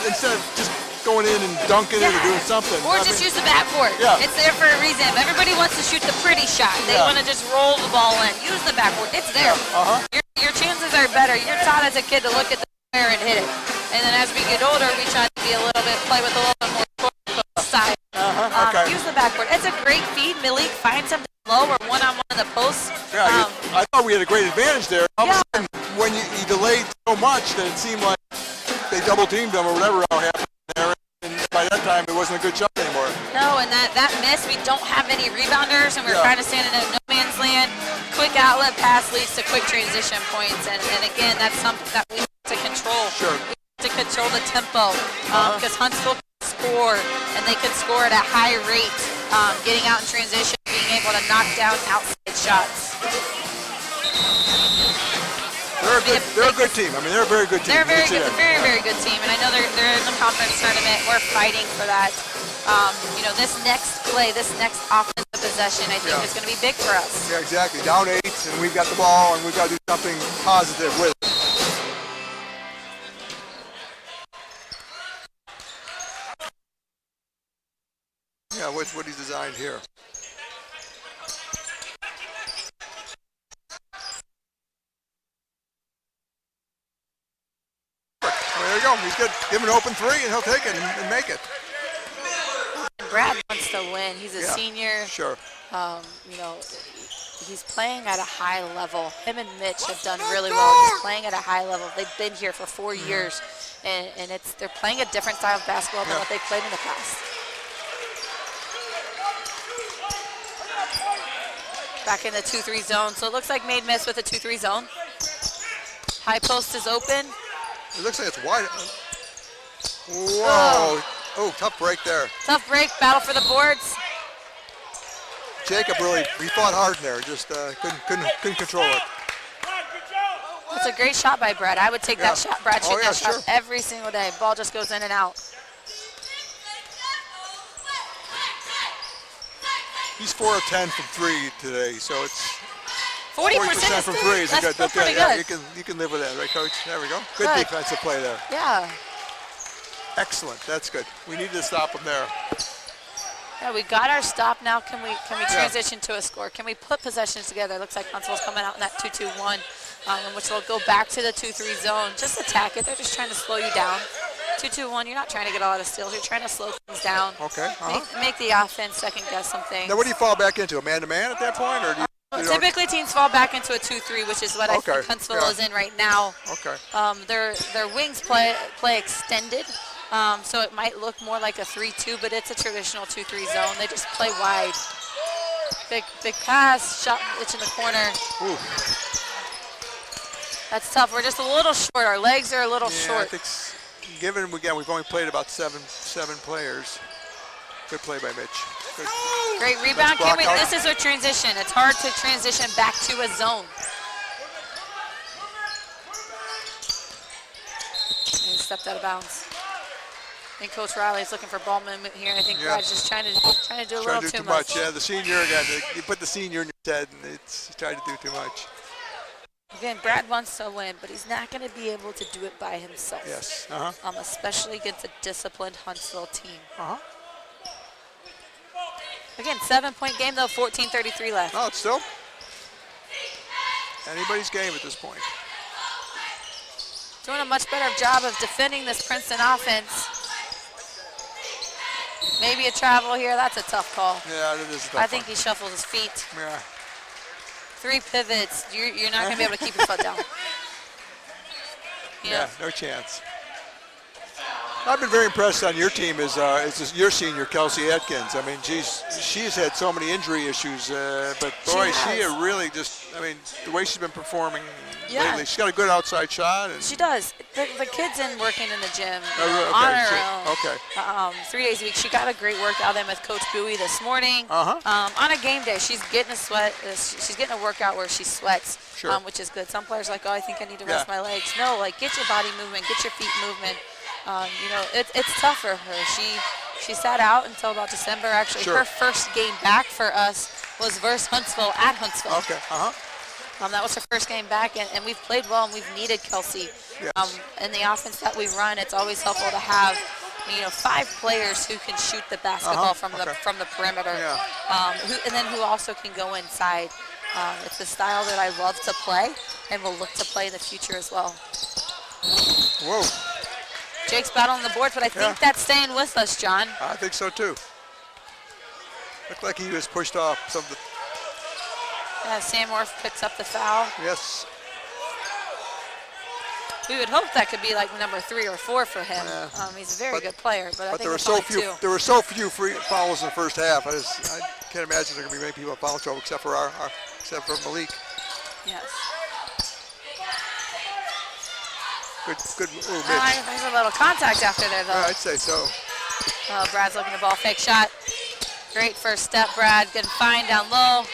instead of just going in and dunking it or doing something. Or use the backboard. It's there for a reason. Everybody wants to shoot the pretty shot. They want to just roll the ball in. Use the backboard. It's there. Your chances are better. You're taught as a kid to look at the player and hit it. And then as we get older, we try to play with a little bit more side. Use the backboard. It's a great feed. Malik finds something low or one-on-one in the post. I thought we had a great advantage there. All of a sudden, when you delayed so much that it seemed like they double-teamed them or whatever happened there, and good shot anymore. No, and that miss, we don't have any rebounders, and we're Yeah. kind of standing in no man's land. Quick outlet pass leads to quick transition points, and again, that's something that we have to control. Sure. We have to control the tempo, because Huntsville can score, and they can score at a high rate, getting out in transition, being able to knock down outside shots. They're a good team. I mean, they're a very good team. They're a very good team, and I know they're in the conference tournament. We're fighting for that. You know, this next play, this next offensive possession, I think is going to be big for us. Yeah, exactly. Down 8, and we've got the ball, and we've got to do something positive with it. Yeah, what's what he's designed here. Well, there you go. He's good. Give him an open 3, and he'll take it and make it. Brad wants to win. He's a senior. Sure. You know, he's playing at a high level. Him and Mitch have done really well. He's playing at a high level. They've been here for 4 years, and they're playing a different style of basketball than what they've played in the past. Back in the 2-3 zone. So it looks like made miss with a 2-3 zone. High post is open. It looks like it's wide. Whoa. Oh, tough break there. Tough break, battle for the boards. Jacob really, he fought hard in there, just couldn't control it. That's a great shot by Brad. I would take that shot. Brad shoot that shot every single day. Ball just goes in and out. He's 4 of 10 from 3 today, so it's 40% from 3 is a good. That's pretty good. You can live with that, right, Coach? There we go. Good defensive play there. Yeah. Excellent. That's good. We need to stop them there. Yeah, we got our stop now. Can we transition to a score? Can we put possessions together? It looks like Huntsville's coming out in that 2-2-1, which will go back to the 2-3 zone. Just attack it. They're just trying to slow you down. 2-2-1, you're not trying to get a lot of steals. You're trying to slow things down. Okay. Make the offense second guess some things. Now, what do you fall back into? A man-to-man at that point, or do you typically teams fall back into a 2-3, which is what I think Huntsville is in right now. Okay. Their wings play extended. So it might look more like a 3-2, but it's a traditional 2-3 zone. They just play wide. Big pass, shot, it's in the corner. Ooh. That's tough. We're just a little short. Our legs are a little short. I think, given again, we've only played about seven players. Good play by Mitch. Good. Great rebound. This is a transition. It's hard to transition back to a zone. He stepped out of bounds. I think Coach Riley's looking for ball movement here. I think Brad's just trying to do a little too much. Yeah, the senior again. You put the senior in your head, and it's trying to do too much. Again, Brad wants to win, but he's not going to be able to do it by himself. Yes. Especially against a disciplined Huntsville team. Again, 7-point game though, 14:33 left. Oh, it's still anybody's game at this point. Doing a much better job of defending this Princeton offense. Maybe a travel here. That's a tough call. Yeah, it is a tough I think he shuffles his feet. Yeah. 3 pivots. You're not going to be able to keep your foot down. Yeah, no chance. I've been very impressed on your team is your senior, Kelsey Atkins. I mean, she's had so many injury issues, but boy, she really just, I mean, the way she's been performing lately, she's got a good outside shot. And she does. The kid's in working in the gym on her own. Okay. 3 days a week. She got a great workout in with Coach Bowie this morning. On a game day, she's getting she's getting a workout where she sweats, which is good. Some players are like, oh, I think I need to rest my legs. No, like get your body movement, get your feet movement. You know, it's tough for her. She sat out until about December. Actually, her first game back for us was versus Huntsville at Huntsville. Okay. That was her first game back, and we've played well, and we've needed Kelsey. Yes. In the offense that we run, it's always helpful to have, 5 players who can shoot the basketball from the perimeter, and then who also can go inside. It's a style that I love to play, and will look to play in the future as well. Whoa. Jake's battling the boards, but I think that's staying with us, John. I think so too. Looked like he was pushed off some of the. Yeah, Sam Orff picks up the foul. Yes. We would hope that could be like number 3 or 4 for him. Yeah. He's a very good player, but I think there were it's so only few. 2. There were so few free fouls in the first half. I can't imagine there are going to be many people in foul trouble except for except for Malik. Yes. Good move, Mitch. There's a little contact after there, though. Yeah, I'd say so. Oh, Brad's looking at the ball. Fake shot. Great first step, Brad. Good find down low.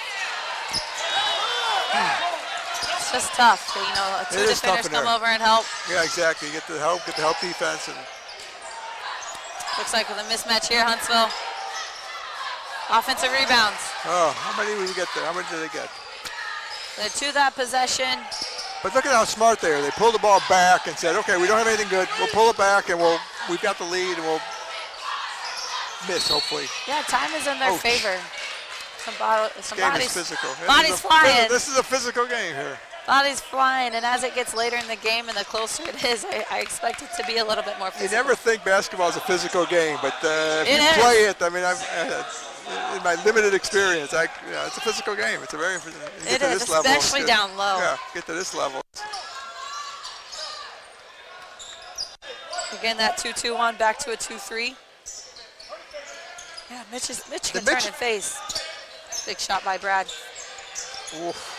It's just tough. You know, 2 defenders come over and help. Yeah, exactly. Get the help defense. And looks like with a mismatch here, Huntsville. Offensive rebounds. Oh, how many did we get there? How many did they get? They're to that possession. But look at how smart they are. They pulled the ball back and said, okay, we don't have anything good. We'll pull it back and we've got the lead and we'll miss, hopefully. Yeah, time is in their favor. Some game bodies, is physical. Bodies flying. This is a physical game here. Bodies flying, and as it gets later in the game and the closer it is, I expect it to be a little bit more physical. You never think basketball is a physical game, but if you play it, I mean, in my limited experience, it's a physical game. It's a very. It is, especially down low. Yeah, get to this level. Again, that 2-2-1 back to a 2-3. Yeah, Mitch can turn and face. Big shot by Brad. Oof.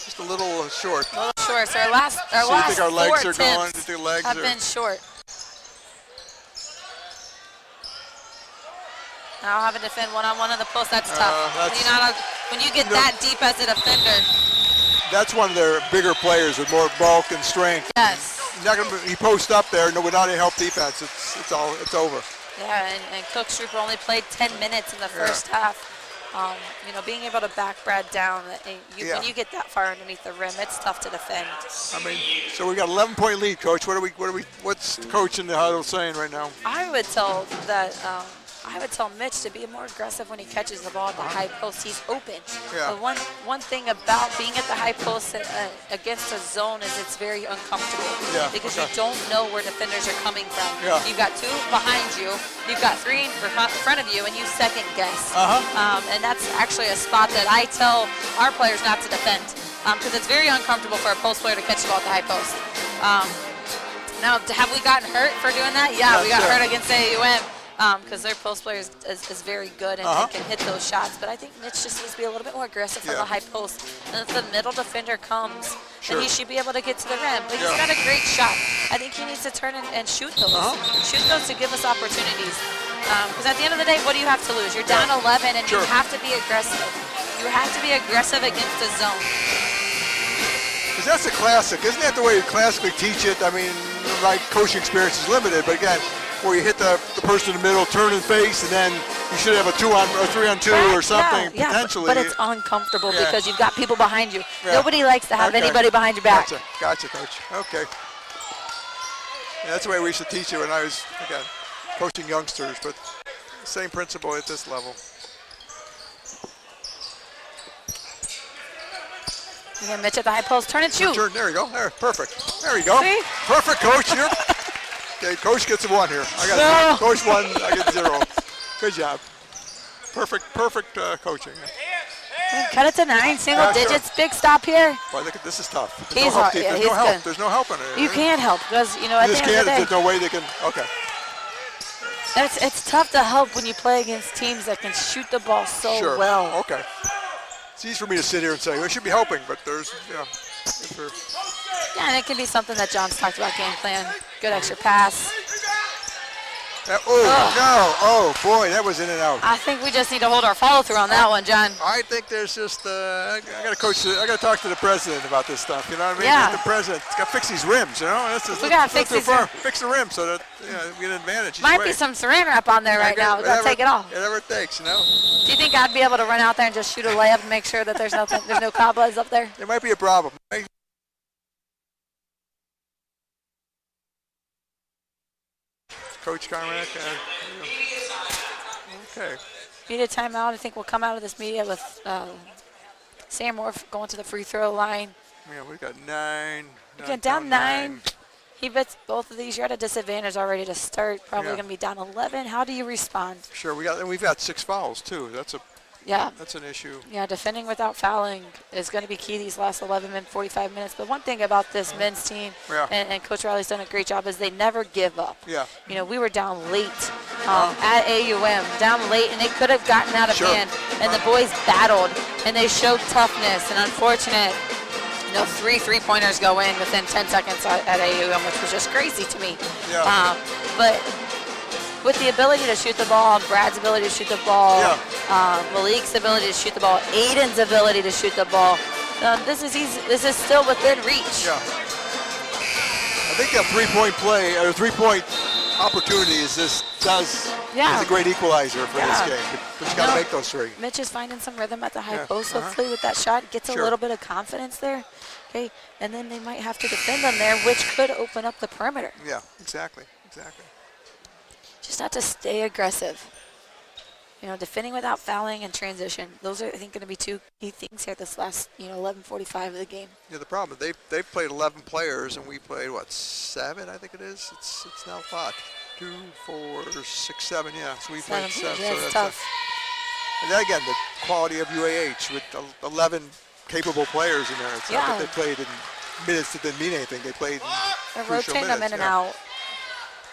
Just a little short. A little short. So our last so you think our legs 4 are going? Do you think legs have been short. Now having to defend one-on-one in the post, that's tough. When you get that deep as a defender. That's one of their bigger players with more bulk and strength. Yes. You post up there, without any help defense, it's over. Yeah, and Cook's group only played 10 minutes in the first half. Being able to back Brad down, when you get that far underneath the rim, it's tough to defend. I mean, so we got 11-point lead, Coach. What's the coach in the huddle saying right now? I would tell Mitch to be more aggressive when he catches the ball at the high post. He's open. Yeah. But one thing about being at the high post against a zone is it's very uncomfortable. Yeah, because you don't know where defenders are coming from. Yeah. You've got 2 behind you, you've got 3 in front of you, and you second guess. And that's actually a spot that I tell our players not to defend because it's very uncomfortable for a post player to catch the ball at the high post. Now, have we gotten hurt for doing that? Yeah, we got hurt against AUM. Because their post player is very good and can hit those shots. But I think Mitch just needs to be a little bit more aggressive from the high post. And if the middle defender comes, then he should be able to get to the rim. But he's got a great shot. I think he needs to turn and shoot those. Shoot those to give us opportunities. Because at the end of the day, what do you have to lose? You're down 11 and you have to be aggressive. You have to be aggressive against the zone. Because that's a classic. Isn't that the way you classically teach it? I mean, my coaching experience is limited, but again, where you hit the person in the middle, turn and face, and then you should have a 3-on-2 or something potentially. But it's uncomfortable because you've got people behind you. Nobody likes to have anybody behind your back. Gotcha, Coach. Okay. Yeah, that's the way we should teach it when I was, again, coaching youngsters, but same principle at this level. Again, Mitch at the high post, turn and shoot. There you go. There, perfect. There you go. See? Perfect, Coach. Okay, Coach gets a 1 here. Coach 1, I get 0. Good job. Perfect coaching. And cut it to 9, single digits, big stop here. Boy, look at this is tough. There's no help. There's no help in it. You can't help because at the end of the day, there's no way they can. Okay. It's tough to help when you play against teams that can shoot the ball so well. Okay. It's easy for me to sit here and say we should be helping, but there's Yeah, and it can be something that John's talked about, game plan. Good extra pass. No. Oh, boy, that was in and out. I think we just need to hold our follow-through on that one, John. I think there's just, I got to talk to the president about this stuff, you know what I mean? Yeah. The president's got to fix these rims, you know? We got to fix these rims. Fix the rim so that we get an advantage. Might be some saran wrap on there right now. We got to take it off. Whatever it takes, you know? Do you think I'd be able to run out there and just shoot a layup and make sure that there's no cobwebs up there? There might be a problem. Coach Carmack. Okay. Media timeout. I think we'll come out of this media with Sam Moore going to the free throw line. Yeah, we got 9. Again, down 9. He bets both of these. You're at a disadvantage already to start. Probably going to be down 11. How do you respond? Sure. We've got 6 fouls too. That's a Yeah. That's an issue. Yeah, defending without fouling is going to be key these last 45 minutes. But one thing about this men's team, and Coach Riley's done a great job, is they never give up. Yeah. You know, we were down late at AUM, down late, and they could have gotten out of hand. And the boys battled, and they showed toughness. And unfortunate, you know, 3 3-pointers go in within 10 seconds at AUM, which was just crazy to me. Yeah. But with the ability to shoot the ball, Brad's ability to shoot the ball, Malik's ability to shoot the ball, Aiden's ability to shoot the ball, this is easy. This is still within reach. Yeah. I think that 3-point play or 3-point opportunity is a great equalizer for this game. But you got to make those 3. Mitch is finding some rhythm at the high post. Hopefully, with that shot, gets a little bit of confidence there. Okay, and then they might have to defend them there, which could open up the perimeter. Yeah, exactly. Just have to stay aggressive. You know, defending without fouling and transition. Those are, I think, going to be 2 key things here this last, 11:45 of the game. Yeah, the problem they've played 11 players and we played 7, I think it is. It's now 5, 2, 4, 6, 7. Yeah, so we played 7. Yeah, so it's that's tough. And then again, the quality of UAH with 11 capable players in there. It's not that they played in minutes that didn't mean anything. They played in They're crucial rotating minutes. them in and out.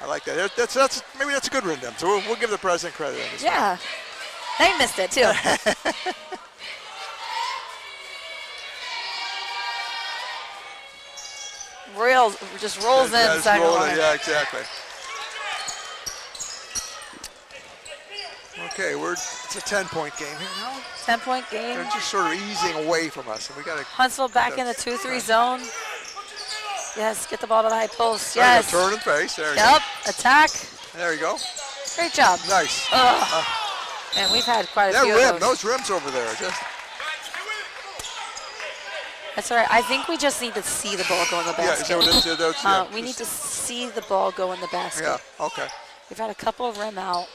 I like that. That's maybe that's a good rhythm. So we'll give the president credit on this. Yeah, they missed it too. Just rolls in. Yeah, exactly. Okay, it's a 10-point game here now. 10-point game. They're just sort of easing away from us, and we got to. Huntsville back in the 2-3 zone. Yes, get the ball to the high post. There Yes. you go, turn and face. There you go. Attack. There you go. Great job. Nice. And we've had quite a few of those rims over there, just. That's all right. I think we just need to see the ball go in the basket. Yeah, is that what it is? We need to see the ball go in the basket. Yeah, okay. We've had a couple of rim out.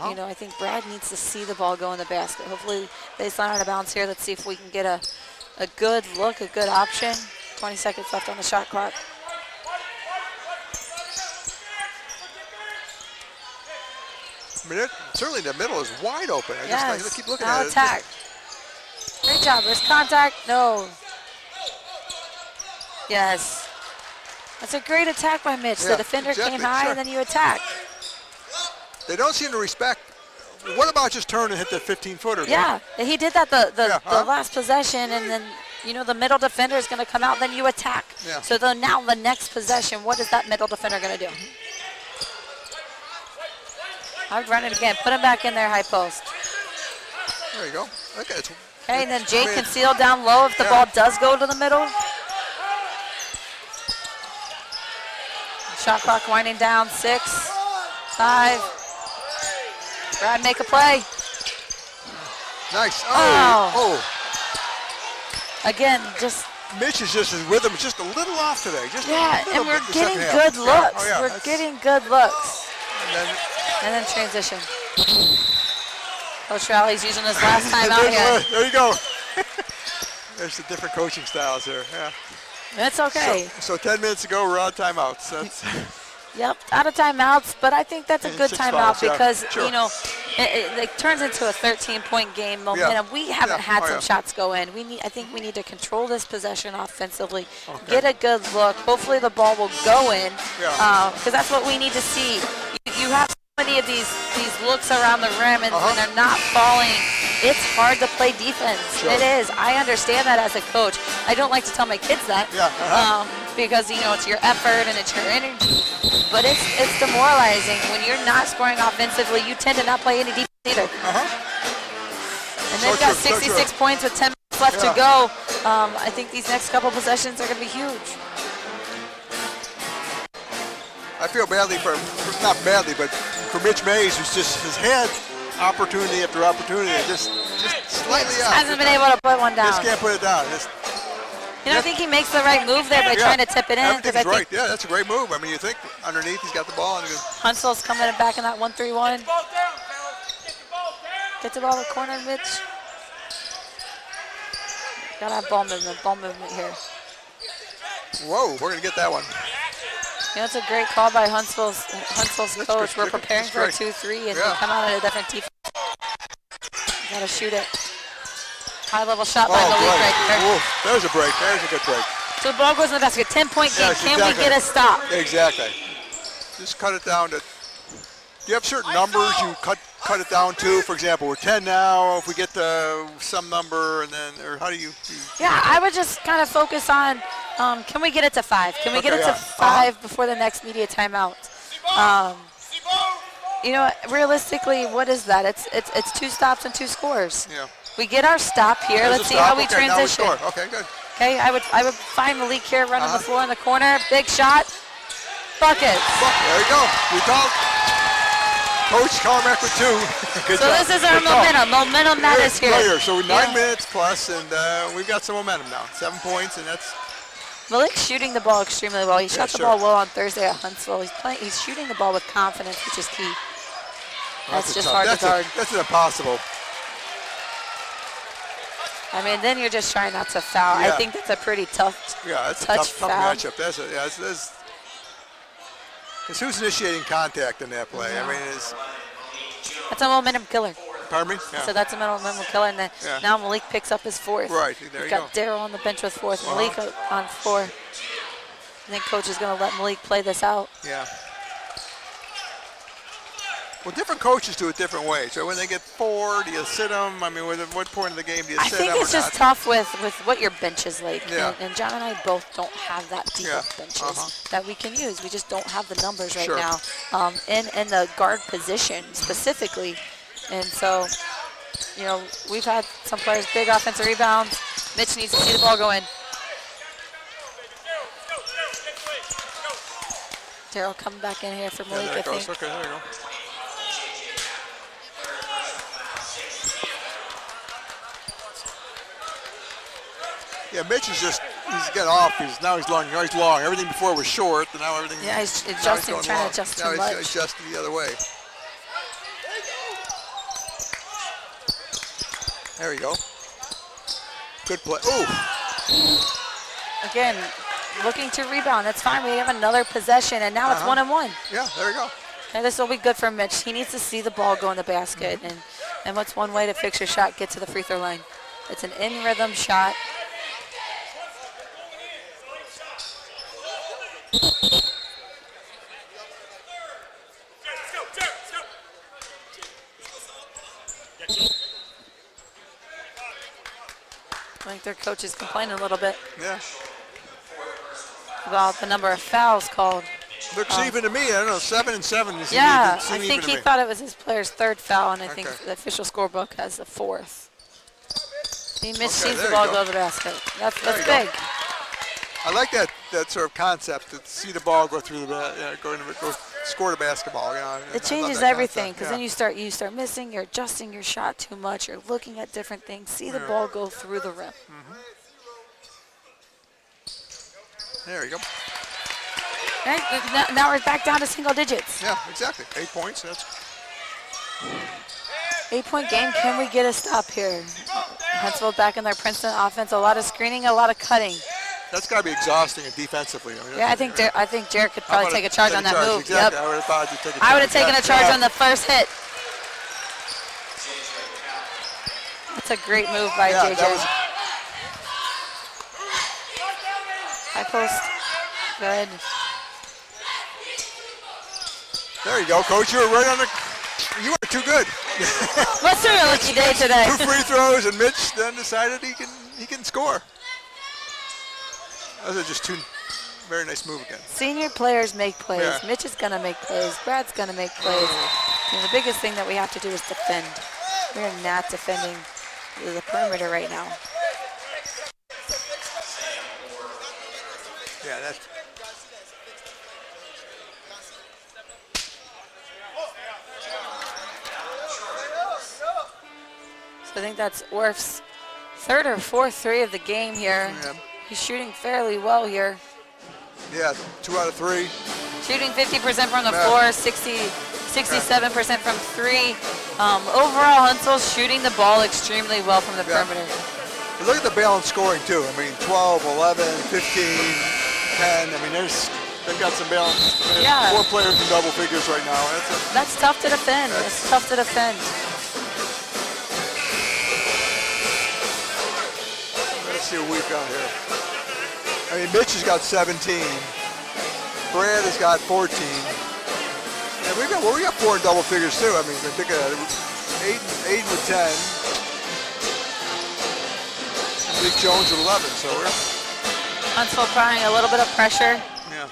You know, I think Brad needs to see the ball go in the basket. Hopefully they slide out of bounds here. Let's see if we can get a good look, a good option. 20 seconds left on the shot clock. I mean, certainly the middle is wide open. I just keep looking at it. Attack. Great job. There's contact. No. Yes. That's a great attack by Mitch. The defender came high and then you attack. They don't seem to respect. What about just turn and hit the 15-footer? Yeah, he did that the last possession, and then, the middle defender is going to come out, then you attack. Yeah. So now the next possession, what is that middle defender going to do? I'd run it again. Put him back in there, high post. There you go. Okay, and then Jake can seal down low if the ball does go to the middle. Shot clock winding down. 6, 5. Brad, make a play. Nice. Again, just. Mitch is just, his rhythm is just a little off today. And we're getting good looks. We're getting good looks. And then transition. Coach Riley's using this last time out here. There you go. There's the different coaching styles here. Yeah. That's okay. So 10 minutes ago, we're out of timeouts. Yep, out of timeouts, but I think that's a good timeout because, sure. it turns into a 13-point game momentum. We haven't had some shots go in. I think we need to control this possession offensively, get a good look. Hopefully the ball will go in because that's what we need to see. You have so many of these looks around the rim, and when they're not falling, it's hard to play defense. It is. I understand that as a coach. I don't like to tell my kids that because, it's your effort and it's your energy. But it's demoralizing. When you're not scoring offensively, you tend to not play any defense either. And they've got 66 points with 10 minutes left to go. I think these next couple possessions are going to be huge. I feel badly not badly, but for Mitch Mays, who's just has had opportunity after opportunity, just slightly out. Hasn't been able to put one down. Just can't put it down. I think he makes the right move there by trying to tip it in. Everything's right. Yeah, that's a great move. I mean, you think underneath he's got the ball. Huntsville's coming back in that 1-3-1. Get the ball to the corner, Mitch. Gotta have ball movement here. Whoa, we're gonna get that one. It's a great call by Huntsville's coach. We're preparing for a 2-3, and we come out at a different defense. Gotta shoot it. High-level shot by Malik boy. right there. Oof, there's a break. There's a good break. So the ball goes in the basket. 10-point game. Yes, Can exactly. we get a stop? Exactly. Just cut it down to. Do you have certain numbers you cut it down to? For example, we're 10 now. If we get to some number, and then, or how do you? Yeah, I would just kind of focus on. Can we get it to 5? Can we get it to 5 before the next media timeout? You know, realistically, what is that? It's 2 stops and 2 scores. Yeah. We get our stop here. There's Let's a see stop. how we Okay, now we transition. score. Okay, good. Okay, I would find Malik here running the floor in the corner. Big shot. Bucket. There you go. We talked. Coach Carmack with 2. Good So job. this is our Good call. momentum. Momentum matters here. Player. So 9 Yeah. minutes plus, and we've got some momentum now. 7 points, and that's. Malik's shooting the ball extremely well. He shot the sure. ball well on Thursday at Huntsville. He's shooting the ball with confidence, which is key. That's just hard to guard. That's an impossible. I mean, then you're just trying not to foul. Yeah. I think that's a pretty tough Yeah, that's a touch tough foul. matchup. That's because who's initiating contact in that play? I mean, That's a momentum killer. pardon me? Yeah. So that's a momentum killer. And then now Malik picks up his 4th. Right, there We've you got Daryl on the bench with 4th. Malik on 4. I think coach is going to let Malik play this out. Yeah. Well, different coaches do it different ways. So when they get 4, do you sit them? I mean, at what point of the game do you I sit them think it's or just not? tough with what your bench is like. Yeah. And John and I both don't have that deep of benches that we can use. We just don't have the numbers right now in the guard position specifically. And so, you know, we've had some players, big offensive rebounds. Mitch needs to see the ball go in. Daryl coming back in here for Malik, there I it goes. think. Okay, there you go. Yeah, Mitch is he's getting off. He's long. He's long. Everything before was short, and now everything. Yeah, he's adjusting, going trying long. to adjust now too much. He's adjusting the other way. There you go. Good play. Oh. Again, looking to rebound. That's fine. We have another possession, and now it's 1-1. Yeah, there you go. Okay, this will be good for Mitch. He needs to see the ball go in the basket, and what's one way to fix your shot? Get to the free throw line. It's an in-rhythm shot. I think their coach is complaining a little bit Yeah. about the number of fouls called. Looks even to me. I don't know. 7 and 7 is Yeah, seem I even think to he me. thought it was his player's 3rd foul, and I think Okay. the official scorebook has the 4th. Mitch Okay, sees there the you ball go. go to the basket. That's There you big. go. I like that sort of concept to see the ball go through go score the basketball. You know, It changes everything because then you start missing. You're adjusting your shot too much. You're looking at different things. See the ball go through the rim. There you go. Right? Now we're back down to single digits. Yeah, exactly. 8 points. That's 8-point game. Can we get a stop here? Huntsville back in their Princeton offense. A lot of screening, a lot of cutting. got to be exhausting defensively. I mean, Yeah, I think Jared could probably take a charge on that move. Exactly. Yep. I would have thought you'd take a charge. I would have taken a charge on the first hit. That's a great move by JJ. That was, High post. Good. there you go, Coach. You were right on the. You were too good. What's your lucky day today? 2 free throws, and Mitch then decided he can score. Those are just 2 very nice move again. Senior players make plays. Yeah. Mitch is going to make plays. Brad's going to make plays. And the biggest thing that we have to do is defend. We're not defending the perimeter right now. Yeah, that's. So I think that's Orf's 3rd or 4th 3 of the game here. Yeah. He's shooting fairly well here. Yeah, 2 out of 3. Shooting 50% from the Yeah. floor, 67% from 3. Overall, Huntsville's shooting the ball extremely well from the perimeter. But look at the balanced scoring too. I mean, 12, 11, 15, 10. I mean, they've got some balance. Yeah. 4 players in double figures right now. That's tough to defend. That's tough to defend. Let's see what we've got here. I mean, Mitch has got 17. Brad has got 14. And we got 4 in double figures too. I mean, I think 8 with 10. And Nick Jones with 11. So we're Huntsville applying a little bit of pressure. yeah.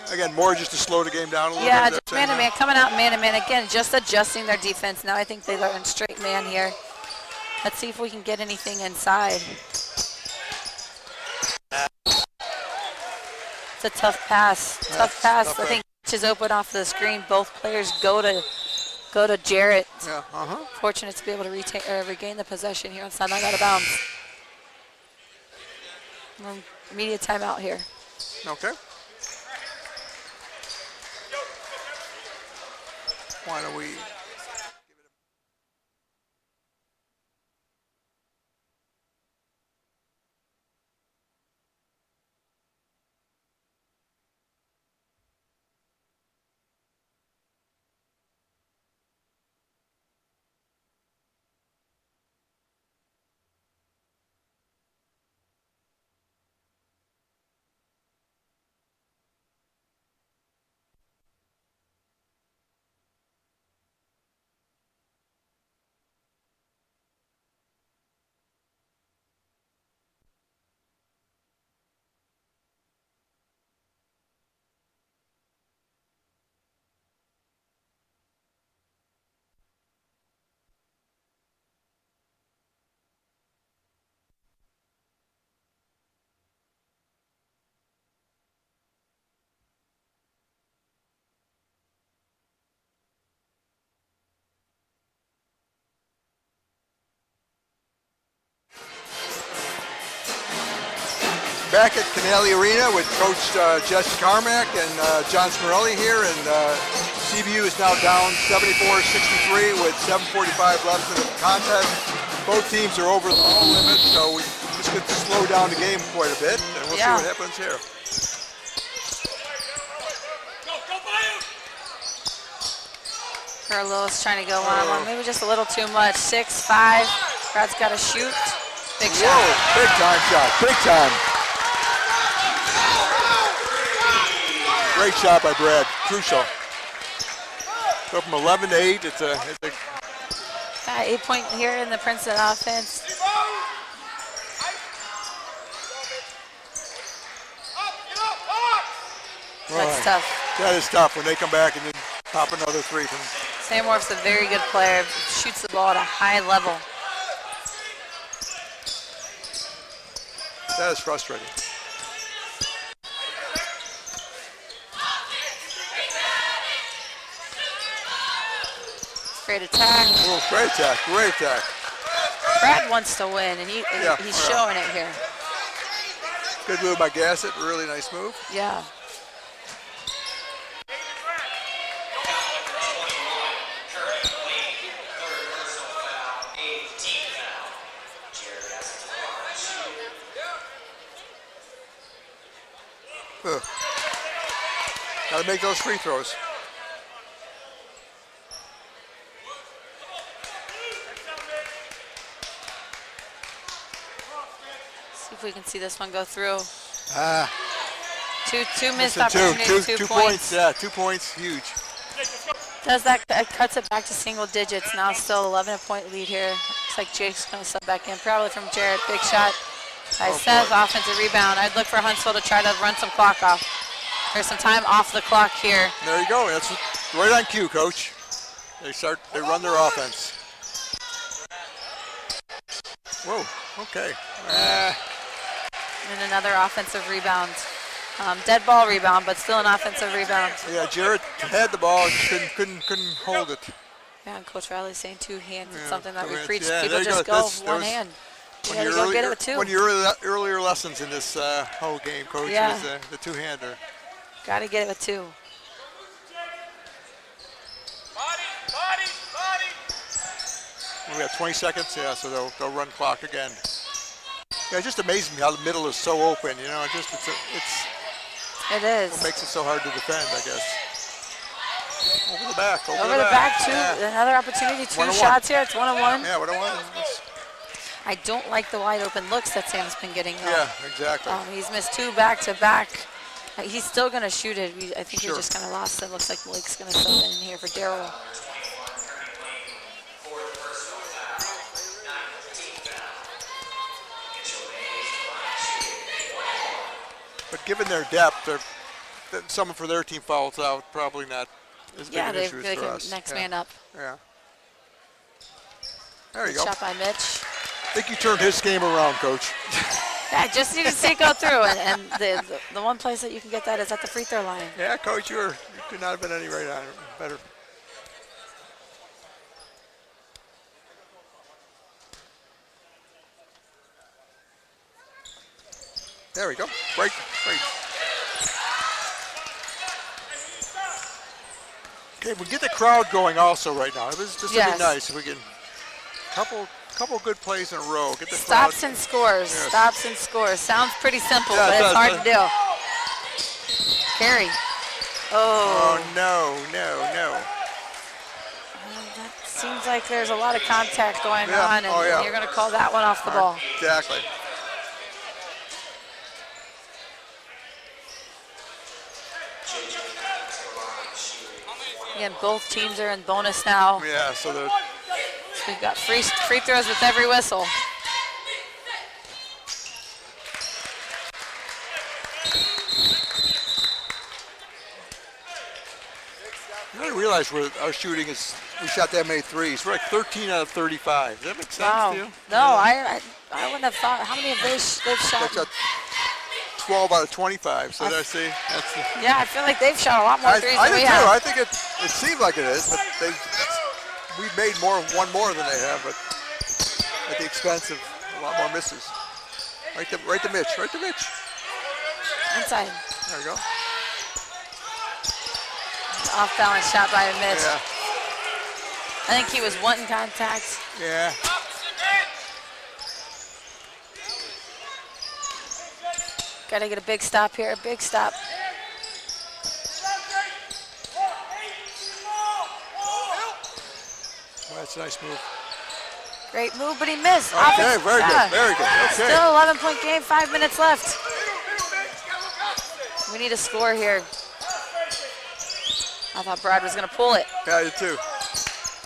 Again, more just to slow the game down a little Yeah, bit. just man-to-man, coming out man-to-man. Again, just adjusting their defense. Now I think they learn straight man here. Let's see if we can get anything inside. It's a tough pass. Tough pass. I think Mitch is open off the screen. Both players go to Jarrett. Yeah. Fortunate to be able to regain the possession here on sideline out of bounds. Immediate timeout here. Okay. Why don't we? Back at Canale Arena with Coach Jesse Carmack and John Smirelli here, and CBU is now down 74-63 with 7:45 left in the contest. Both teams are over the ball limit, so we just get to slow down the game quite a bit, and we'll see what happens here. Carlos trying to go one-on-one, maybe just a little too much. 6'5", Brad's got to shoot. Big shot. Whoa, big time shot, big time. Great shot by Brad, crucial. Go from 11 to 8, it's a 8-point here in the Princeton offense. That's tough. That is tough when they come back and then pop another 3 from. Sam Worf's a very good player, shoots the ball at a high level. That is frustrating. Great attack. Oh, great attack, great attack. Brad wants to win, and he's showing it here. Good move by Gassett, really nice move. Yeah. Got to make those free throws. See if we can see this one go through. Two missed Listen, opportunities, two points. Yeah, 2 points, huge. Does that cuts it back to single digits. Now still 11-point lead here. Looks like Jake's going to sub back in, probably from Jarrett. Big shot by Seth, offensive rebound. I'd look for Huntsville to try to run some clock off. There's some time off the clock here. There you go. That's right on cue, Coach. They run their offense. Whoa, okay. And another offensive rebound. Dead ball rebound, but still an offensive rebound. Yeah, Jarrett had the ball, just couldn't hold it. Yeah, and Coach Riley's saying 2 hands. It's Yeah, something that 2 we hands. preach. Yeah, People there you just go. go one hand. You gotta go get it with 2. One of your earlier lessons in this whole game, Coach, Yeah. is the 2-hander. Gotta get it with 2. We got 20 seconds, yeah, so they'll run clock again. Yeah, it just amazes me how the middle is so open, you know, It is. what makes it so hard to defend, I guess. Over the back, Over the back, 2. Yeah. Another opportunity, 2 1-on-1. shots here. It's 1-on-1. Yeah, 1-on-1. I don't like the wide open looks that Sam's been getting. Yeah, exactly. He's missed 2 back-to-back. He's still going to shoot it. I think Sure. we just kind of lost it. Looks like Blake's going to sub in here for Darryl. But given their depth, someone for their team fouls out, probably not as big an issue as for us. Next man up. Yeah. There you Good go. shot by Mitch. I think you turned his game around, Coach. Yeah, just you can see it go through, and the one place that you can get that is at the free throw line. Yeah, Coach, you could not have been any right on it. Better. There we go. Break. Okay, we get the crowd going also right now. This would be nice if we can couple good plays in a row. Get the Stops crowd. and scores. Yes. Stops and scores. Sounds pretty simple, Yeah, but it it's does, hard but- to do. Carry. Oh no. That seems like there's a lot of contact going Yeah. on, and Oh, yeah. you're going to call that one off the ball. Exactly. Again, both teams are in bonus now. Yeah, so the We've got free throws with every whistle. you really realize our shooting is, we shot that many threes. We're like 13 out of 35. Does that make sense to you? No, I wouldn't have thought. How many have they've shot? That's a 12 out of 25. So that's Yeah, I feel like they've shot a lot more threes I than do we too. have. I think it seems like it is, but we made one more than they have, but at the expense of a lot more misses. Right to Mitch. Inside. There we go. Off balance shot by Mitch. Yeah. I think he was wanting contact. Yeah. Got to get a big stop here. Big stop. Well, that's a nice move. Great move, but he missed. Okay, very good. Okay. Still 11-point game, 5 minutes left. We need a score here. I thought Brad was going to pull it. Yeah, I did too.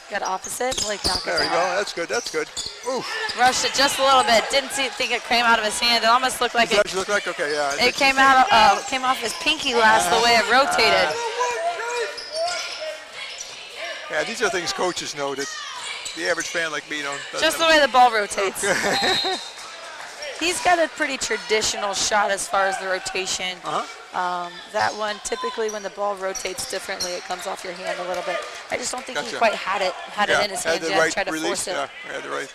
Got opposite. Blake knocked it There you down. go. That's good. Ooh. Rushed it just a little bit. Didn't think it came out of his hand. It almost looked like Does that look like? Okay, yeah. it came off his pinky last the way it rotated. Yeah, these are things coaches know that the average fan like me doesn't. Just the way the ball rotates. He's got a pretty traditional shot as far as the rotation. That one, typically when the ball rotates differently, it comes off your hand a little bit. I just don't think he quite had it in his hand yet. Tried to force it. Yeah, had the right.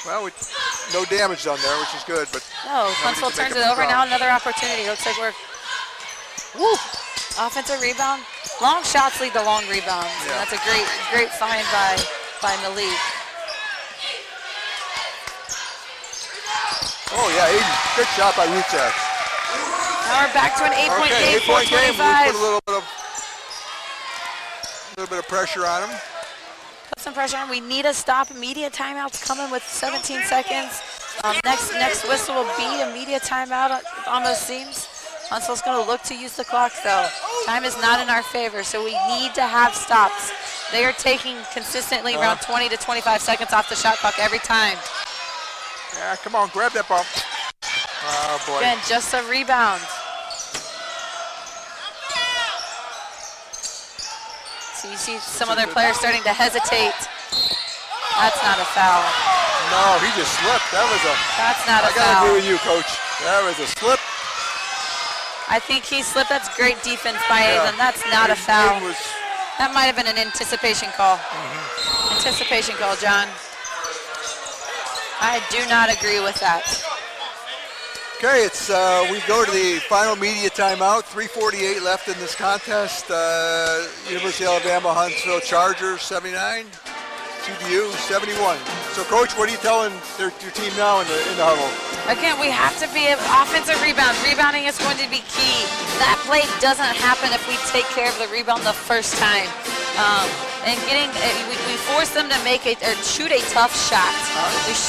Well, no damage done there, which is good. But no, Huntsville turns it over. Now another opportunity. Looks like we're offensive rebound. Long shots lead to long rebounds. Yeah. And that's a great find by Malik. Oh yeah, Aiden, good shot by Rutzak. Now we're back to an 8-point Okay, game, 8-point game. We 4:25. put a little bit of pressure on him. Put some pressure on. We need a stop. Immediate timeout's coming with 17 seconds. Next whistle will be a media timeout, it almost seems. Huntsville's going to look to use the clock, though. Time is not in our favor, so we need to have stops. They are taking consistently around 20 to 25 seconds off the shot clock every time. Yeah, come on, grab that ball. Oh, boy. Again, just a rebound. So you see some of their players starting to hesitate. That's not a foul. No, he just slipped. That's not a I gotta foul. agree with you, Coach. That was a slip. I think he slipped. That's great defense by Aiden. That's not a foul. That might have been an anticipation call. Anticipation call, John. I do not agree with that. Okay, it's we go to the final media timeout. 3:48 left in this contest. University of Alabama Huntsville Chargers 79, CBU 71. So, Coach, what are you telling your team now in the huddle? Again, we have to be an offensive rebound. Rebounding is going to be key. That play doesn't happen if we take care of the rebound the first time. and we force them to make or shoot a tough shot.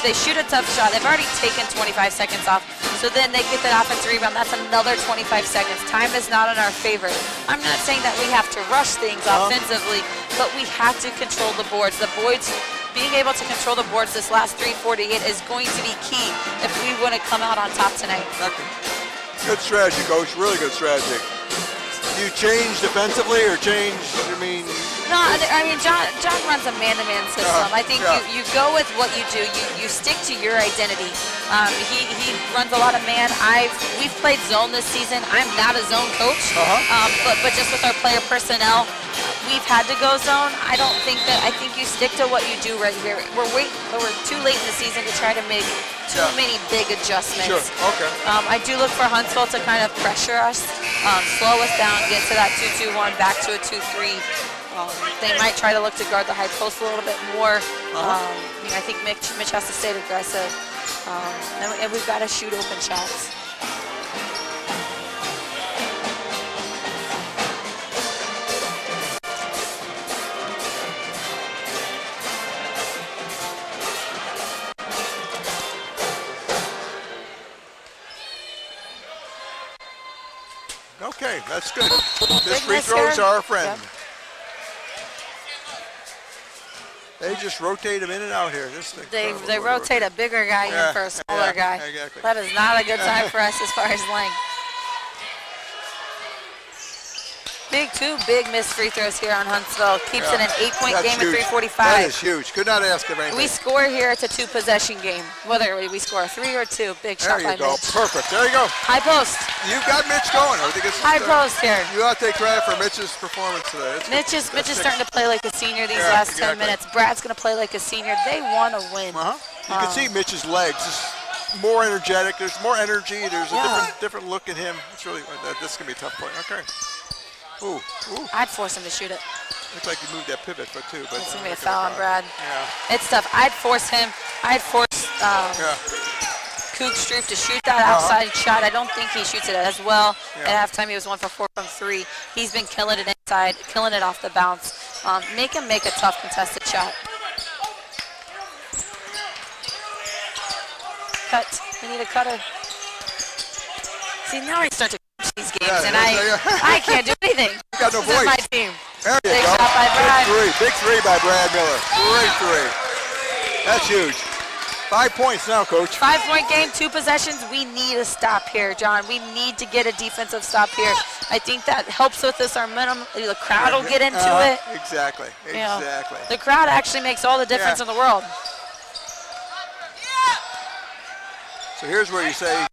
They shoot a tough shot. They've already taken 25 seconds off. So then they get that offensive rebound. That's another 25 seconds. Time is not in our favor. I'm not saying that we have to rush things offensively, but we have to control the boards. Being able to control the boards this last 3:48 is going to be key if we want to come out on top tonight. Good strategy, Coach. Really good strategy. Do you change defensively or change, No, I mean, John runs a man-to-man system. I think you go with what you do. You stick to your identity. He runs a lot of man. We've played zone this season. I'm not a zone coach, but just with our player personnel, we've had to go zone. I think you stick to what you do right here. We're too late in the season to try to make too many big adjustments. Sure, okay. I do look for Huntsville to kind of pressure us, slow us down, get to that 2-2-1, back to a 2-3. They might try to look to guard the high post a little bit more. I think Mitch has to stay aggressive. And we've got to shoot open shots. Okay, that's good. This free throws are our friend. Yep. They just rotate him in and out here. They rotate a bigger guy in for a smaller guy. Exactly. That is not a good time for us as far as length. Two big missed free throws here on Huntsville. Keeps it an 8-point game at 3:45. That is huge. Could not ask of anything. We score here, it's a 2-possession game. Whether we score 3 or 2, big shot by Mitch. There you go. Perfect. There you go. High post. You've got Mitch going. I think it's high post here. You ought to take credit for Mitch's performance today. Mitch is starting to play like a senior these last 10 minutes. Brad's going to play like a senior. They want to win. You can see Mitch's legs. Just more energetic. There's more energy. There's a different look at him. It's really this is going to be a tough play. Okay. Ooh. I'd force him to shoot it. Looks like he moved that pivot foot too. But it's going to be a foul on Brad. Yeah. It's tough. I'd force him. I'd force Kook Stroop to shoot that outside shot. I don't think he shoots it as well. At halftime, he was 1 for 4 from 3. He's been killing it inside, killing it off the bounce. Make him make a tough contested shot. Cut. We need a cutter. See, now I start to coach these games, and I can't do anything. You got no voice. My team. There you Big go. shot by Brad. Big three by Brad Miller. Great three. That's huge. 5 points now, Coach. 5-point game, 2 possessions. We need a stop here, John. We need to get a defensive stop here. I think that helps with this. Our minimum. The crowd will get into it. Exactly. The crowd actually makes all the difference in the world. So here's where you say,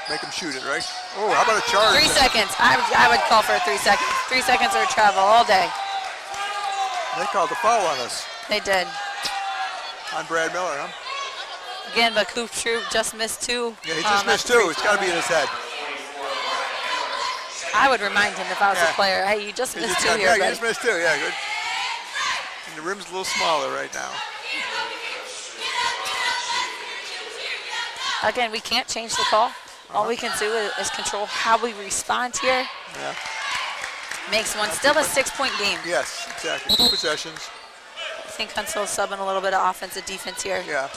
make them shoot it, right? Oh, how about a charge? 3 seconds. I would call for 3 seconds. 3 seconds or travel all day. They called the foul on us. They did. On Brad Miller, huh? Again, but Koop Stroop just missed 2. Yeah, he just missed 2. It's got to be in his head. I would remind him if I was a player. Hey, you just missed 2 here, buddy. Yeah, you just missed 2. Yeah, good. And the rim's a little smaller right now. Again, we can't change the call. All we can do is control how we respond here. Yeah. Makes one still a 6-point game. Yes, exactly. 2 possessions. I think Huntsville's subbing a little bit of offensive defense here. Yeah.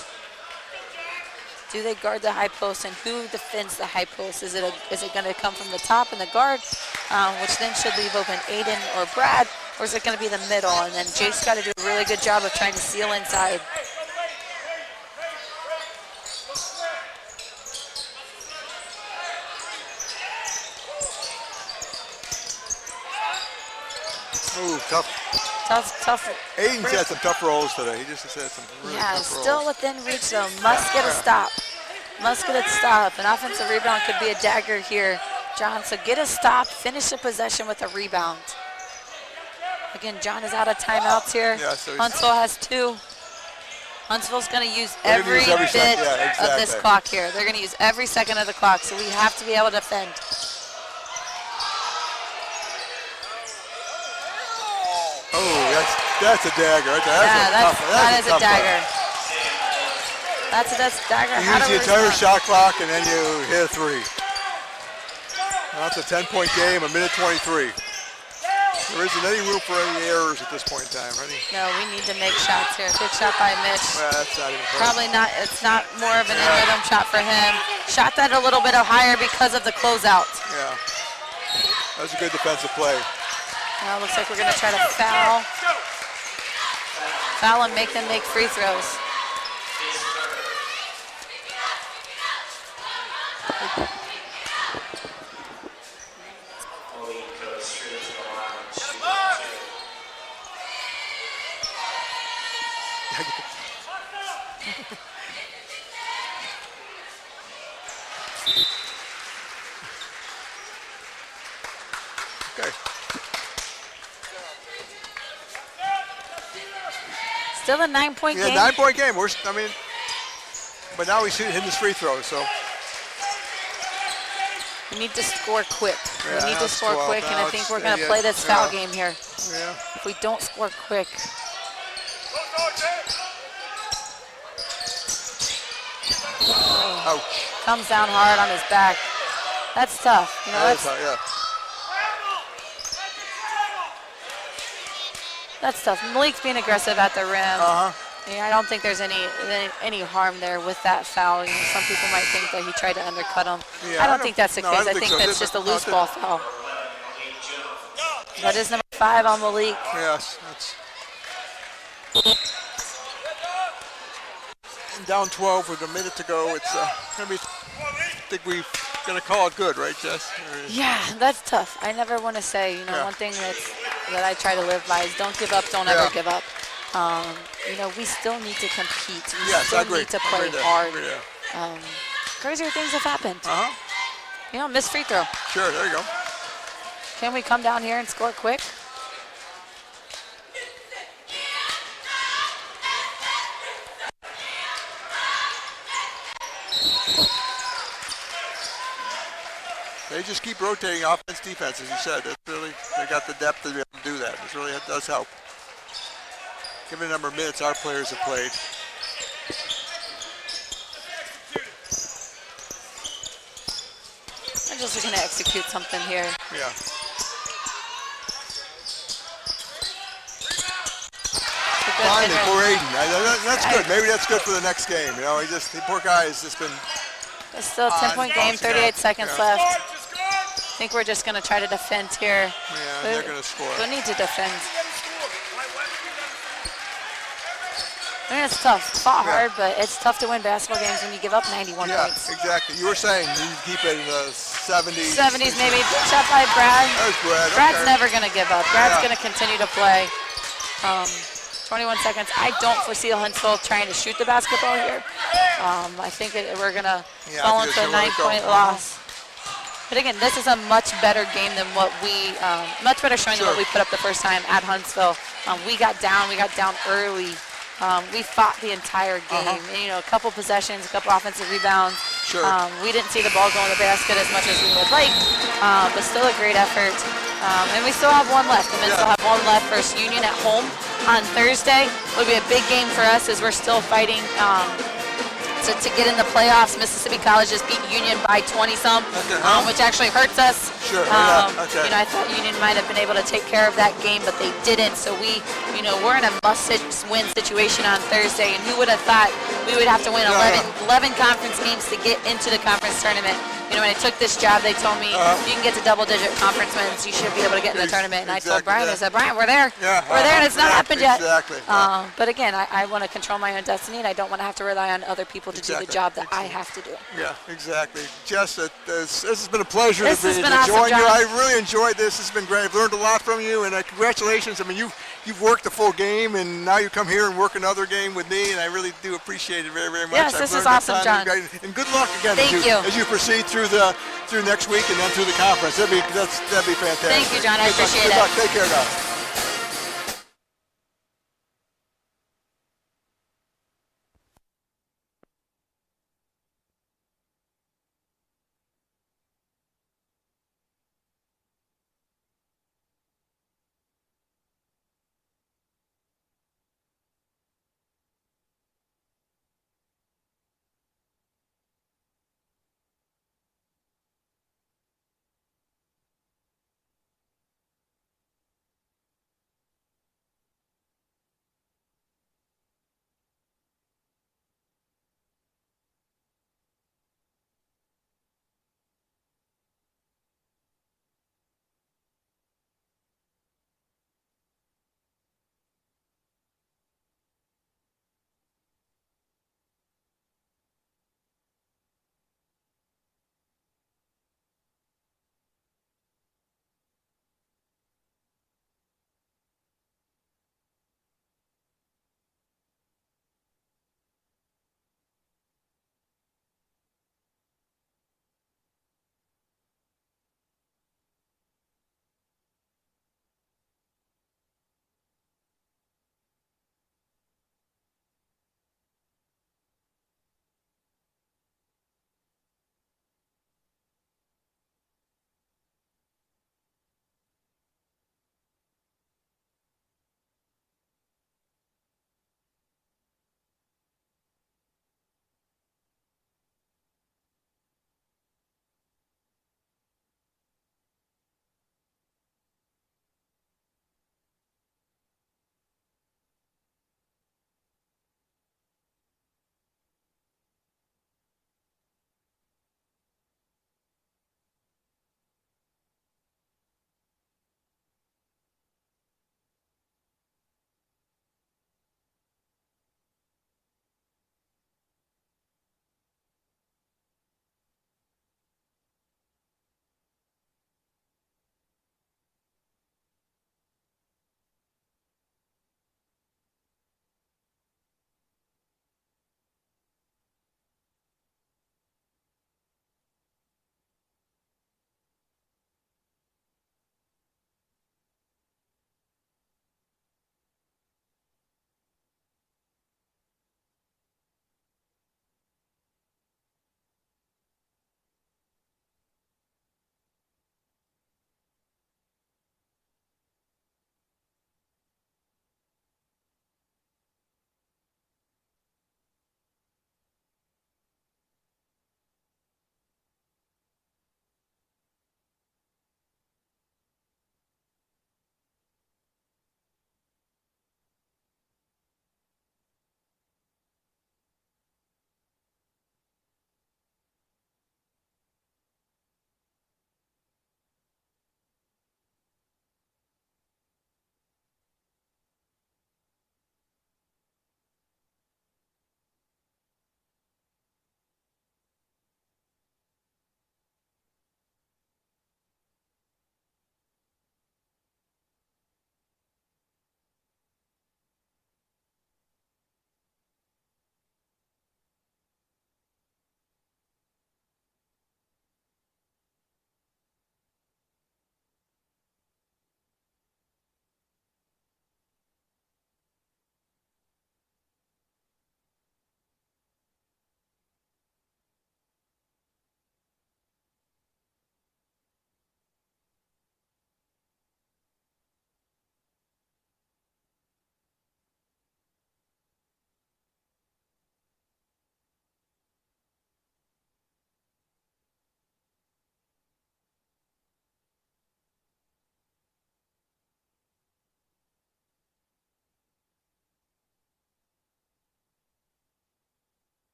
Do they guard the high post, and who defends the high post? Is it going to come from the top and the guard, which then should leave open Aiden or Brad, or is it going to be the middle? And then Jake's got to do a really good job of trying to seal inside. Ooh, tough. Aiden's had some tough rolls today. He just had some really tough rolls. Still within reach though. Must get a stop. Must get a stop. An offensive rebound could be a dagger here, John. So get a stop, finish the possession with a rebound. Again, John is out of timeouts here. Yeah, so Huntsville has 2. Huntsville's going to use every bit of this clock here. They're going to use every second of the clock, so we have to be able to defend. Oh, that's a dagger. That is a dagger. That's a dagger. You use the entire shot clock and then you hit a 3. Now it's a 10-point game, 1:23. There isn't any room for any errors at this point in time, honey. No, we need to make shots here. Good shot by Mitch. Well, that's not even close. Probably not. It's not more of an in-rhythm shot for him. Shot that a little bit higher because of the closeout. Yeah. That was a good defensive play. Now it looks like we're going to try to foul. Foul and make them make free throws. Okay. Still a 9-point game. 9-point game. But now he's hitting his free throws, so. We need to score quick. Yeah, We need to score 12. quick, and Now I think we're going to play this foul game here. Yeah. If we don't score quick. Ouch. Comes down hard on his back. That's tough. You know, that's tough. Malik's being aggressive at the rim. Yeah, I don't think there's any harm there with that foul. You know, some people might think that he tried to undercut him. Yeah, I don't think that's the case. I think so. that's just a loose ball foul. That is number 5 on Malik. Yes, that's. Down 12 with a minute to go. It's gonna be. I think we're gonna call it good, right, Jess? Yeah, that's tough. I never want to say. You know, one thing that I try to live by is don't give up, don't ever give up. You know, we still need to compete. We still need to play hard. Crazier things have happened. You know, missed free throw. Sure, there you go. Can we come down here and score quick? They just keep rotating offense, defense, as you said. It's really, they got the depth to be able to do that. It does help. Given the number of minutes our players have played. I'm just going to execute something here. Yeah. Finally, for Aiden. That's good. Maybe that's good for the next game. You know, the poor guy has just been. It's still a 10-point game, 38 seconds left. I think we're just going to try to defend here. Yeah, they're going to score. We need to defend. I mean, it's tough. Fought hard, but it's tough to win basketball games when you give up 91 points. Yeah, exactly. You were saying you keep it in the 70s. 70s maybe. Shot by Brad. There's Brad. Brad's never going to give up. Brad's going to continue to play. 21 seconds. I don't foresee Huntsville trying to shoot the basketball here. I think we're going to fall into a 9-point loss. But again, this is a much better game than what we, much better showing than what we put up the first time at Huntsville. We got down early. We fought the entire game. And, you know, a couple possessions, a couple offensive rebounds. We didn't see the ball go in the basket as much as we would like, but still a great effort. And we still have one left. The men still have one left versus Union at home on Thursday. It'll be a big game for us as we're still fighting to get in the playoffs. Mississippi College just beat Union by 20-some, which actually hurts us. You know, I thought Union might have been able to take care of that game, but they didn't. So we're in a must-win situation on Thursday. And who would have thought we would have to win 11 conference games to get into the conference tournament? You know, when I took this job, they told me you can get to double-digit conference wins, you should be able to get in the tournament. And I told Brian, Brian, we're there. We're there, and it's not happened yet. But again, I want to control my own destiny, and I don't want to have to rely on other people to do the job that I have to do. Yeah, exactly. Jess, this has been a pleasure to join awesome, you. I really enjoyed this. It's been great. I've learned a lot from you, and congratulations. I mean, you've worked the full game, and now you come here and work another game with me, and I really do appreciate it very, very much. Yes, this is awesome, John. And good luck again as you proceed through next week and then through the conference. That'd be fantastic. Thank you, John. I appreciate it. Good luck. Take care, guys.